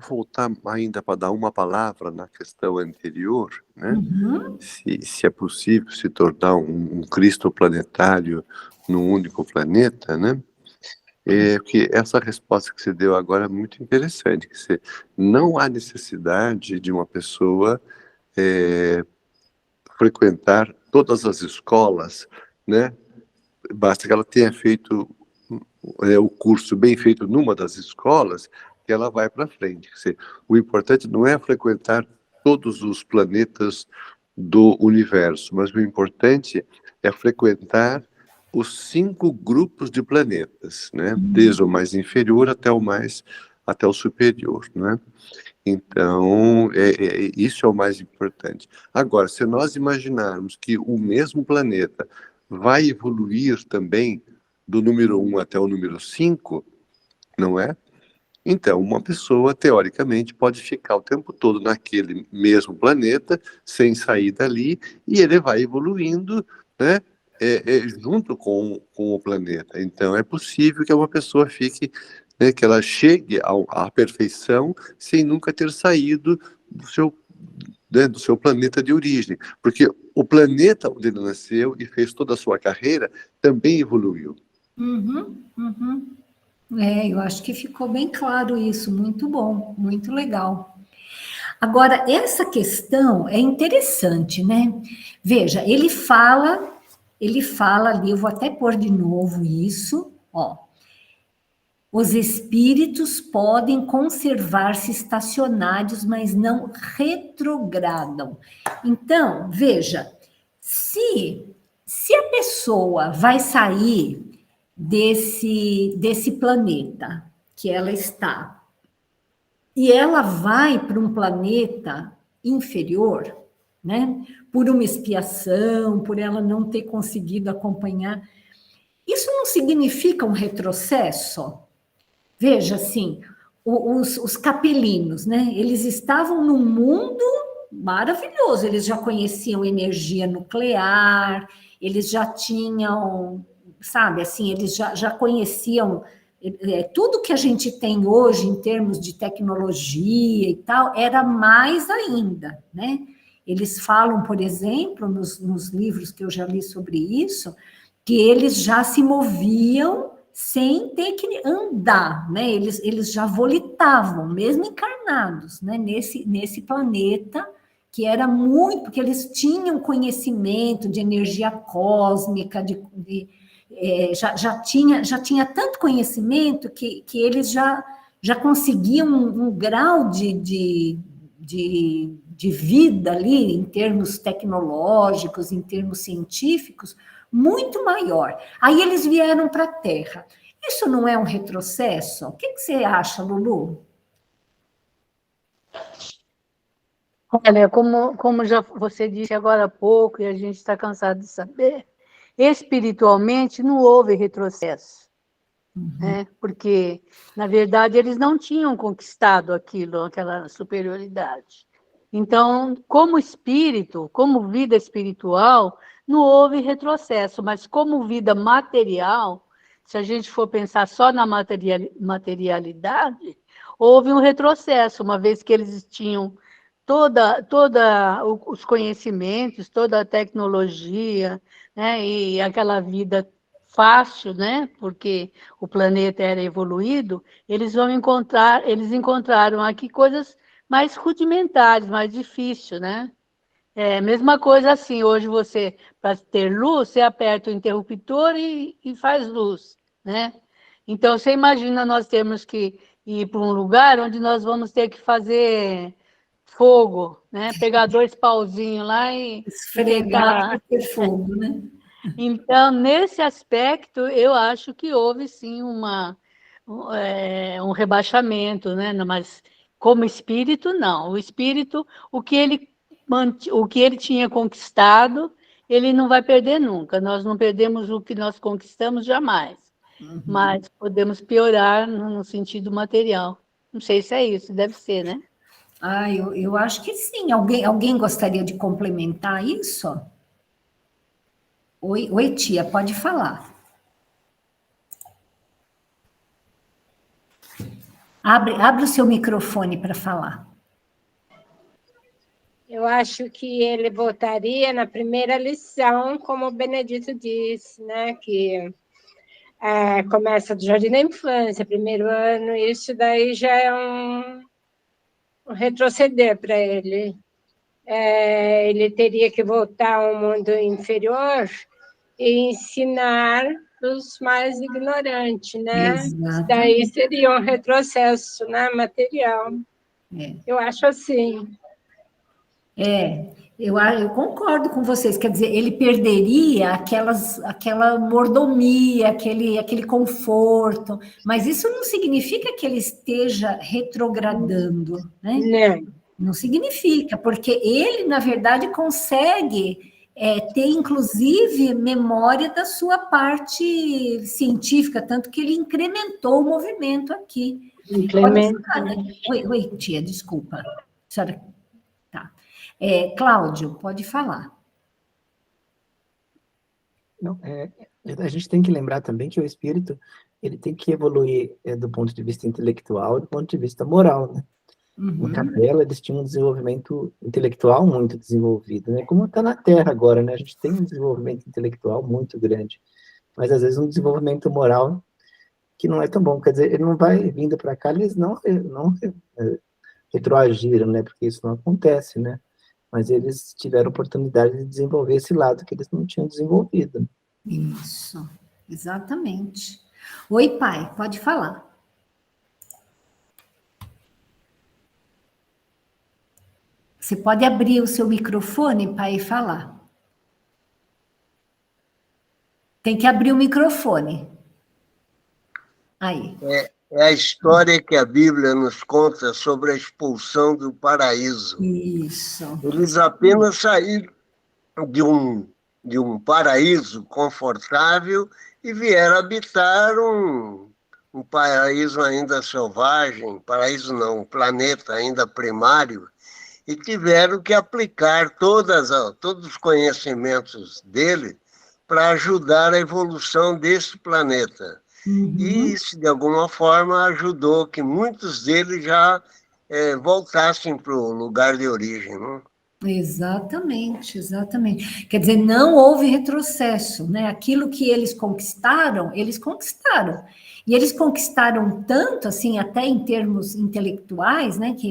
voltar ainda para dar uma palavra na questão anterior, né? Uhum. Se é possível se tornar um Cristo planetário num único planeta, né? Que essa resposta que você deu agora é muito interessante, que não há necessidade de uma pessoa frequentar todas as escolas, né? Basta que ela tenha feito o curso bem feito numa das escolas, que ela vai para frente. Quer dizer, o importante não é frequentar todos os planetas do universo, mas o importante é frequentar os 5 grupos de planetas, né? Desde o mais inferior até o superior, né? Então, isso é o mais importante. Agora, se nós imaginarmos que o mesmo planeta vai evoluir também do número 1 até o número 5, não é? Então, uma pessoa, teoricamente, pode ficar o tempo todo naquele mesmo planeta, sem sair dali, e ele vai evoluindo, né? Junto com o planeta. Então, é possível que uma pessoa fique, né, que ela chegue à perfeição sem nunca ter saído do seu planeta de origem. Porque o planeta onde ele nasceu e fez toda a sua carreira também evoluiu. Uhum, uhum. Eu acho que ficou bem claro isso, muito bom, muito legal. Agora, essa questão é interessante, né? Veja, ele fala ali, eu vou até pôr de novo isso, ó. Os espíritos podem conservar-se estacionários, mas não retrogradam. Então, veja, se a pessoa vai sair desse planeta que ela está e ela vai para um planeta inferior, né? Por uma expiação, por ela não ter conseguido acompanhar, isso não significa um retrocesso? Veja, assim, os capelinos, né? Eles estavam num mundo maravilhoso, eles já conheciam energia nuclear, eles já tinham, sabe, assim, eles já conheciam tudo que a gente tem hoje em termos de tecnologia e tal, era mais ainda, né? Eles falam, por exemplo, nos livros que eu já li sobre isso, que eles já se moviam sem ter que andar, né? Eles já volitavam, mesmo encarnados, né? Nesse planeta, que era muito, porque eles tinham conhecimento de energia cósmica, já tinha tanto conhecimento que eles já conseguiam um grau de vida ali, em termos tecnológicos, em termos científicos, muito maior. Aí eles vieram para a Terra. Isso não é um retrocesso? O que você acha, Lulu? Olha, como já você disse agora há pouco, e a gente está cansado de saber, espiritualmente não houve retrocesso. Né? Porque, na verdade, eles não tinham conquistado aquela superioridade. Então, como espírito, como vida espiritual, não houve retrocesso, mas como vida material, se a gente for pensar só na materialidade, houve um retrocesso, uma vez que eles tinham toda os conhecimentos, toda a tecnologia, né, e aquela vida fácil, né, porque o planeta era evoluído, eles encontraram aqui coisas mais rudimentares, mais difíceis, né? Mesma coisa assim, hoje para ter luz, você aperta o interruptor e faz luz, né? Então, você imagina nós termos que ir para um lugar onde nós vamos ter que fazer fogo, né? Pegar 2 pauzinhos lá e Esfregar tentar... para ter fogo, né? Então, nesse aspecto, eu acho que houve sim um rebaixamento, né? Mas como espírito, não. O espírito, o que ele tinha conquistado, ele não vai perder nunca. Nós não perdemos o que nós conquistamos jamais. Mas podemos piorar no sentido material. Não sei se é isso, deve ser, né? Ah, eu acho que sim. Alguém gostaria de complementar isso? Oi, tia, pode falar. Abre o seu microfone para falar. Eu acho que ele voltaria na primeira lição, como o Benedito disse, né? Que começa do jardim da infância, primeiro ano, isso daí já é um retroceder para ele. Ele teria que voltar ao mundo inferior e ensinar os mais ignorantes, né? Isso daí seria um retrocesso, né, material. Eu acho assim. Eu concordo com vocês, quer dizer, ele perderia aquela mordomia, aquele conforto, mas isso não significa que ele esteja retrogradando, né? Não significa, porque ele, na verdade, consegue ter, inclusive, memória da sua parte científica, tanto que ele incrementou o movimento aqui. Oi, tia, desculpa. A senhora... Tá. Cláudio, pode falar. Não, a gente tem que lembrar também que o espírito ele tem que evoluir do ponto de vista intelectual e do ponto de vista moral, né? Em Capela, eles tinham um desenvolvimento intelectual muito desenvolvido, né? Como está na Terra agora, né? A gente tem um desenvolvimento intelectual muito grande, mas às vezes um desenvolvimento moral que não é tão bom. Quer dizer, ele não vai vindo para cá, eles não retroagiram, né? Porque isso não acontece, né? Mas eles tiveram oportunidade de desenvolver esse lado que eles não tinham desenvolvido. Isso, exatamente. Oi, pai, pode falar. Você pode abrir o seu microfone, pai, e falar. Tem que abrir o microfone. Aí. É a história que a Bíblia nos conta sobre a expulsão do paraíso. Isso. Eles apenas saíram de um paraíso confortável e vieram habitar um paraíso ainda selvagem, paraíso não, um planeta ainda primário, e tiveram que aplicar todos os conhecimentos dele para ajudar a evolução desse planeta. E isso, de alguma forma, ajudou que muitos deles já voltassem para o lugar de origem, não? Exatamente, exatamente. Quer dizer, não houve retrocesso, né? Aquilo que eles conquistaram. E eles conquistaram tanto, assim, até em termos intelectuais, né? Que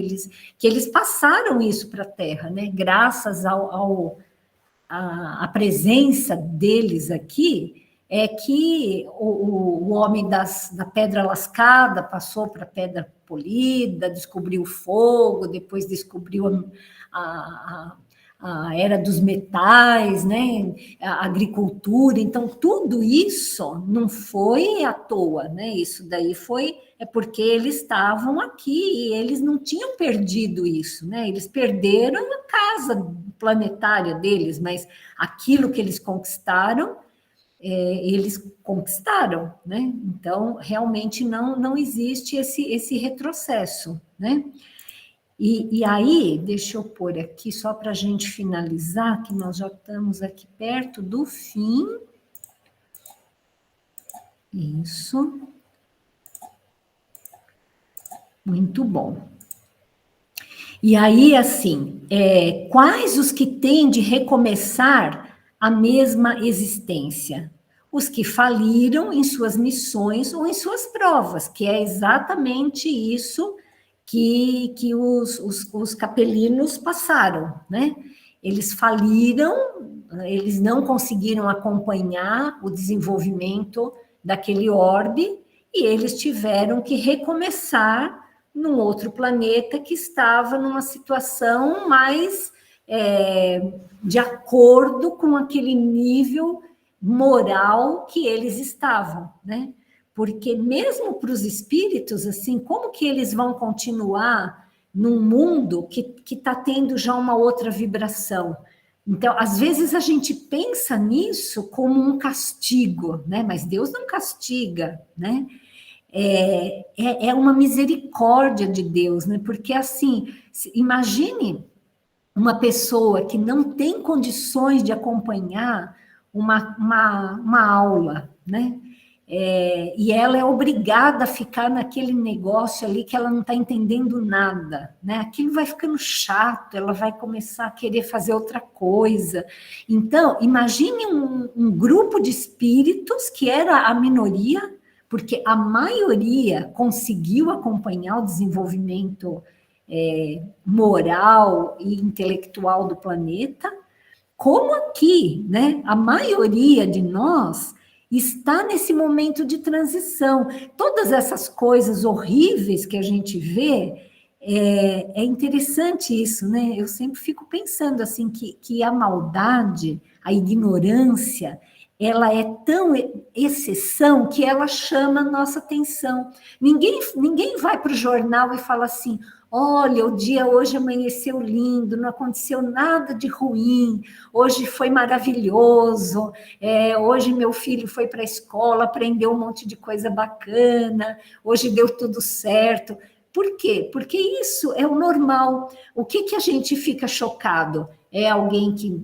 eles passaram isso para a Terra, né? Graças à presença deles aqui, é que o homem da pedra lascada passou para a pedra polida, descobriu o fogo, depois descobriu a era dos metais, né? A agricultura. Então, tudo isso não foi à toa, né? Isso daí porque eles estavam aqui e eles não tinham perdido isso, né? Eles perderam a casa planetária deles, mas aquilo que eles conquistaram, eles conquistaram, né? Então, realmente não existe esse retrocesso, né? E aí, deixa eu pôr aqui, só para a gente finalizar, que nós já estamos aqui perto do fim. Isso. Muito bom. E aí, assim, quais os que têm de recomeçar a mesma existência? Os que faliram em suas missões ou em suas provas, que é exatamente isso que os capelinos passaram, né? Eles faliram, eles não conseguiram acompanhar o desenvolvimento daquele orbe e eles tiveram que recomeçar num outro planeta que estava numa situação mais de acordo com aquele nível moral que eles estavam, né? Porque mesmo para os espíritos, assim, como que eles vão continuar num mundo que está tendo já uma outra vibração? Então, às vezes a gente pensa nisso como um castigo, né? Mas Deus não castiga, né? É uma misericórdia de Deus, né? Porque assim, Imagine uma pessoa que não tem condições de acompanhar uma aula, né? E ela é obrigada a ficar naquele negócio ali que ela não está entendendo nada, né? Aquilo vai ficando chato, ela vai começar a querer fazer outra coisa. Então, imagine um grupo de espíritos que era a minoria, porque a maioria conseguiu acompanhar o desenvolvimento moral e intelectual do planeta, como aqui, né? A maioria de nós está nesse momento de transição. Todas essas coisas horríveis que a gente vê, é interessante isso, né? Eu sempre fico pensando assim que a maldade, a ignorância, ela é tão exceção que ela chama a nossa atenção. Ninguém vai para o jornal e fala assim: olha, o dia hoje amanheceu lindo, não aconteceu nada de ruim, hoje foi maravilhoso, hoje meu filho foi para a escola, aprendeu um monte de coisa bacana, hoje deu tudo certo. Por quê? Porque isso é o normal. O que a gente fica chocado? É alguém que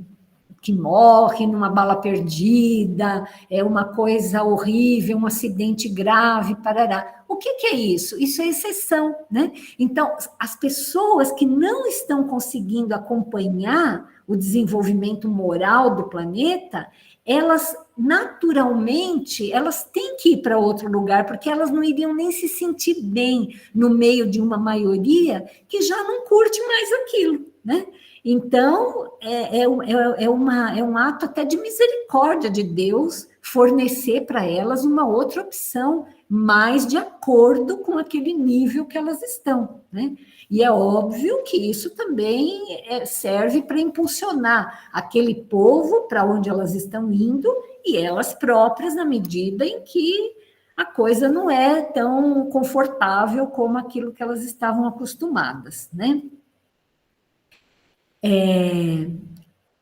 morre numa bala perdida, é uma coisa horrível, um acidente grave, parará. O que é isso? Isso é exceção, né? Então, as pessoas que não estão conseguindo acompanhar o desenvolvimento moral do planeta, elas, naturalmente, elas têm que ir para outro lugar, porque elas não iriam nem se sentir bem no meio de uma maioria que já não curte mais aquilo, né? Então, é um ato até de misericórdia de Deus fornecer para elas uma outra opção, mais de acordo com aquele nível que elas estão, né? E é óbvio que isso também serve para impulsionar aquele povo para onde elas estão indo e elas próprias, na medida em que a coisa não é tão confortável como aquilo que elas estavam acostumadas, né?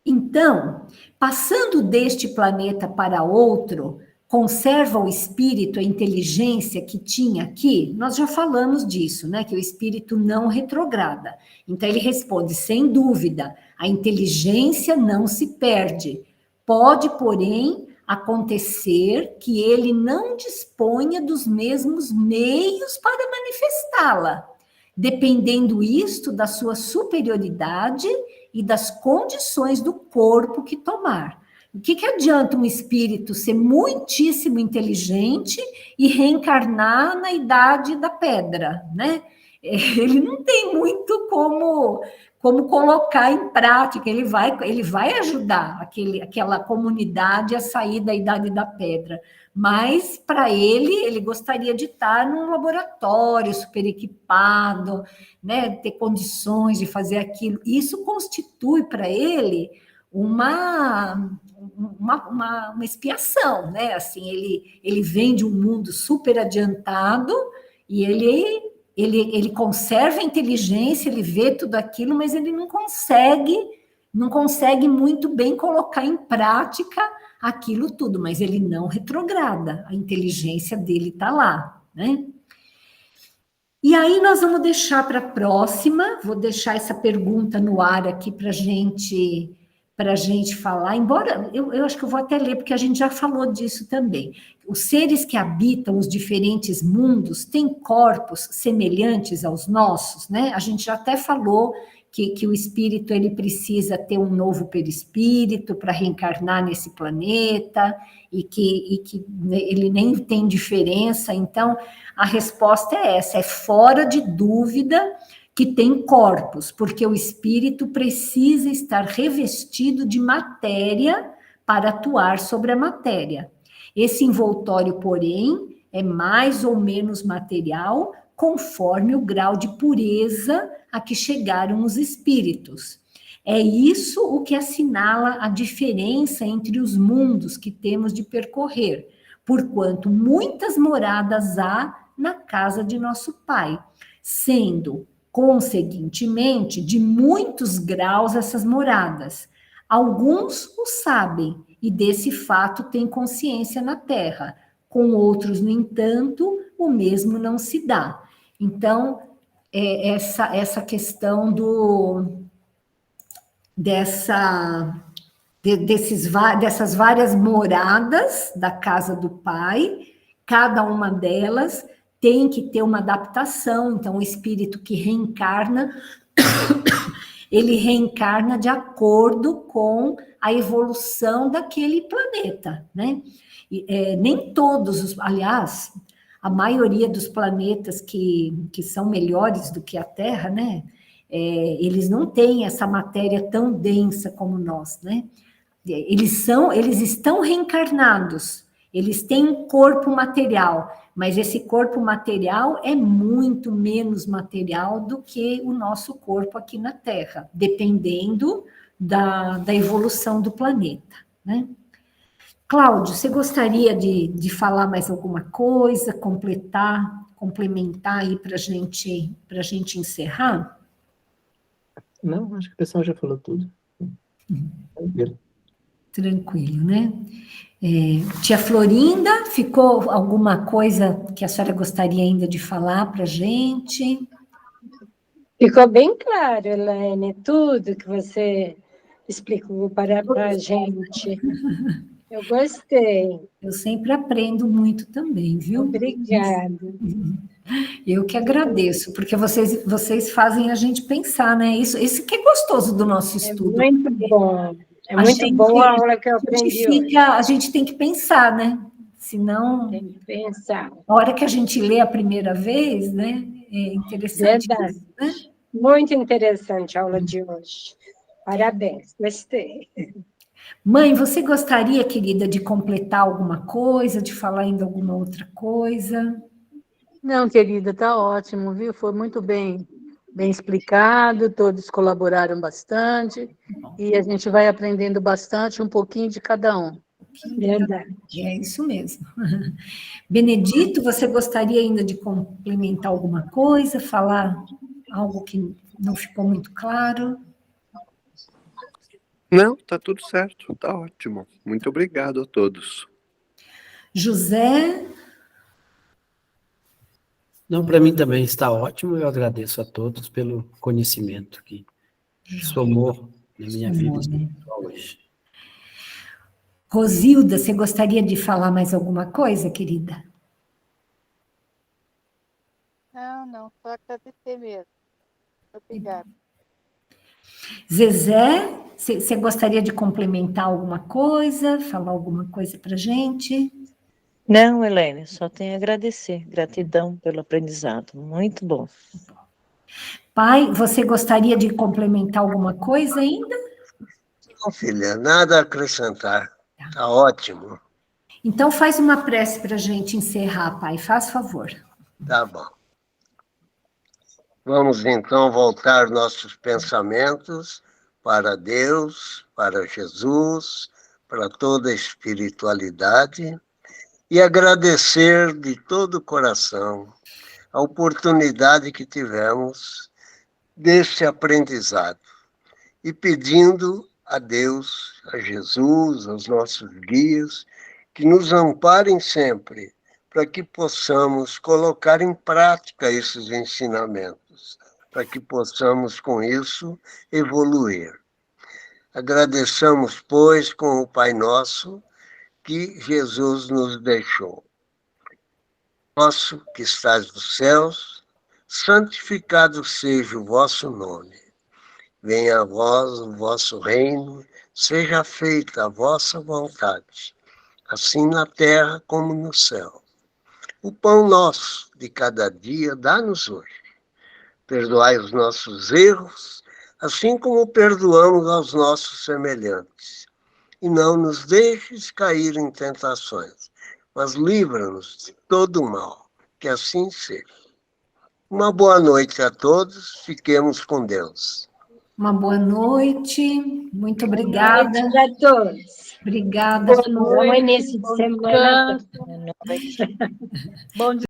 Então, passando deste planeta para outro, conserva o espírito, a inteligência que tinha aqui? Nós já falamos disso, né? Que o espírito não retrograda. Então, ele responde, sem dúvida, a inteligência não se perde. Pode, porém, acontecer que ele não disponha dos mesmos meios para manifestá-la, dependendo isto da sua superioridade e das condições do corpo que tomar. O que adianta um espírito ser muitíssimo inteligente e reencarnar na idade da pedra, né? Ele não tem muito como colocar em prática, ele vai ajudar aquela comunidade a sair da idade da pedra, mas para ele gostaria de estar num laboratório super equipado, né, ter condições de fazer aquilo. Isso constitui para ele uma expiação, né? Assim, ele vem de um mundo super adiantado e ele conserva a inteligência, ele vê tudo aquilo, mas ele não consegue muito bem colocar em prática aquilo tudo, mas ele não retrograda, a inteligência dele está lá, né? E aí nós vamos deixar para a próxima, vou deixar essa pergunta no ar aqui para a gente falar, embora eu acho que eu vou até ler, porque a gente já falou disso também. Os seres que habitam os diferentes mundos têm corpos semelhantes aos nossos, né? A gente já até falou que o espírito ele precisa ter um novo perispírito para reencarnar nesse planeta, e que ele nem tem diferença. Então, a resposta é essa, é fora de dúvida que tem corpos, porque o espírito precisa estar revestido de matéria para atuar sobre a matéria. Esse envoltório, porém, é mais ou menos material, conforme o grau de pureza a que chegaram os espíritos. É isso o que assinala a diferença entre os mundos que temos de percorrer, porquanto muitas moradas há na casa de nosso Pai, sendo, conseguintemente, de muitos graus essas moradas. Alguns o sabem e desse fato têm consciência na Terra, com outros, no entanto, o mesmo não se dá. Então, essa questão dessas várias moradas da casa do Pai, cada uma delas tem que ter uma adaptação. Então, o espírito que reencarna, ele reencarna de acordo com a evolução daquele planeta, né? Nem todos, aliás, a maioria dos planetas que são melhores do que a Terra, né? Eles não têm essa matéria tão densa como nós, né? Eles estão reencarnados, eles têm um corpo material, mas esse corpo material é muito menos material do que o nosso corpo aqui na Terra, dependendo da evolução do planeta, né? Cláudio, você gostaria de falar mais alguma coisa, complementar aí para a gente encerrar? Não, acho que o pessoal já falou tudo. Tranquilo, né? Tia Florinda, ficou alguma coisa que a senhora gostaria ainda de falar para a gente? Ficou bem claro, Elaine, tudo que você explicou para a gente. Eu gostei. Eu sempre aprendo muito também, viu? Obrigada. Eu que agradeço, porque vocês fazem a gente pensar, né? Isso que é gostoso do nosso estudo. É muito bom. É muito bom a aula que eu aprendi hoje. A gente tem que pensar, né? Senão, tem que pensar. A hora que a gente lê a primeira vez, né? É interessante. Verdade. Isso, né? Muito interessante a aula de hoje. Parabéns, gostei. Mãe, você gostaria, querida, de completar alguma coisa, de falar ainda alguma outra coisa? Não, querida, está ótimo, viu? Foi muito bem explicado, todos colaboraram bastante, e a gente vai aprendendo bastante, um pouquinho de cada um. Verdade. É isso mesmo. Benedito, você gostaria ainda de complementar alguma coisa, falar algo que não ficou muito claro? Não, tá tudo certo, tá ótimo. Muito obrigado a todos. José? Não, para mim também está ótimo. Eu agradeço a todos pelo conhecimento que somou na minha vida espiritual hoje. Rosilda, você gostaria de falar mais alguma coisa, querida? Não, só agradecer mesmo. Obrigada. Zezé, você gostaria de complementar alguma coisa, falar alguma coisa para a gente? Não, Elaine, só tenho a agradecer. Gratidão pelo aprendizado. Muito bom. Pai, você gostaria de complementar alguma coisa ainda? Não, filha, nada a acrescentar. Está ótimo. Então faz uma prece para a gente encerrar, pai, faz favor. Tá bom. Vamos então voltar nossos pensamentos para Deus, para Jesus, para toda a espiritualidade e agradecer de todo o coração a oportunidade que tivemos desse aprendizado e pedindo a Deus, a Jesus, aos nossos guias, que nos amparem sempre para que possamos colocar em prática esses ensinamentos, para que possamos, com isso, evoluir. Agradeçamos, pois, com o Pai Nosso, que Jesus nos deixou. Nosso que estás nos céus, santificado seja o vosso nome. Venha a vós o vosso reino, seja feita a vossa vontade, assim na terra como no céu. O pão nosso de cada dia dá-nos hoje. Perdoai os nossos erros, assim como perdoamos aos nossos semelhantes. E não nos deixes cair em tentações, mas livra-nos de todo o mal. Que assim seja. Uma boa noite a todos, fiquemos com Deus. Uma boa noite, muito obrigada. Boa noite a todos. Obrigada. Bom início de semana. Boa noite. Bom dia.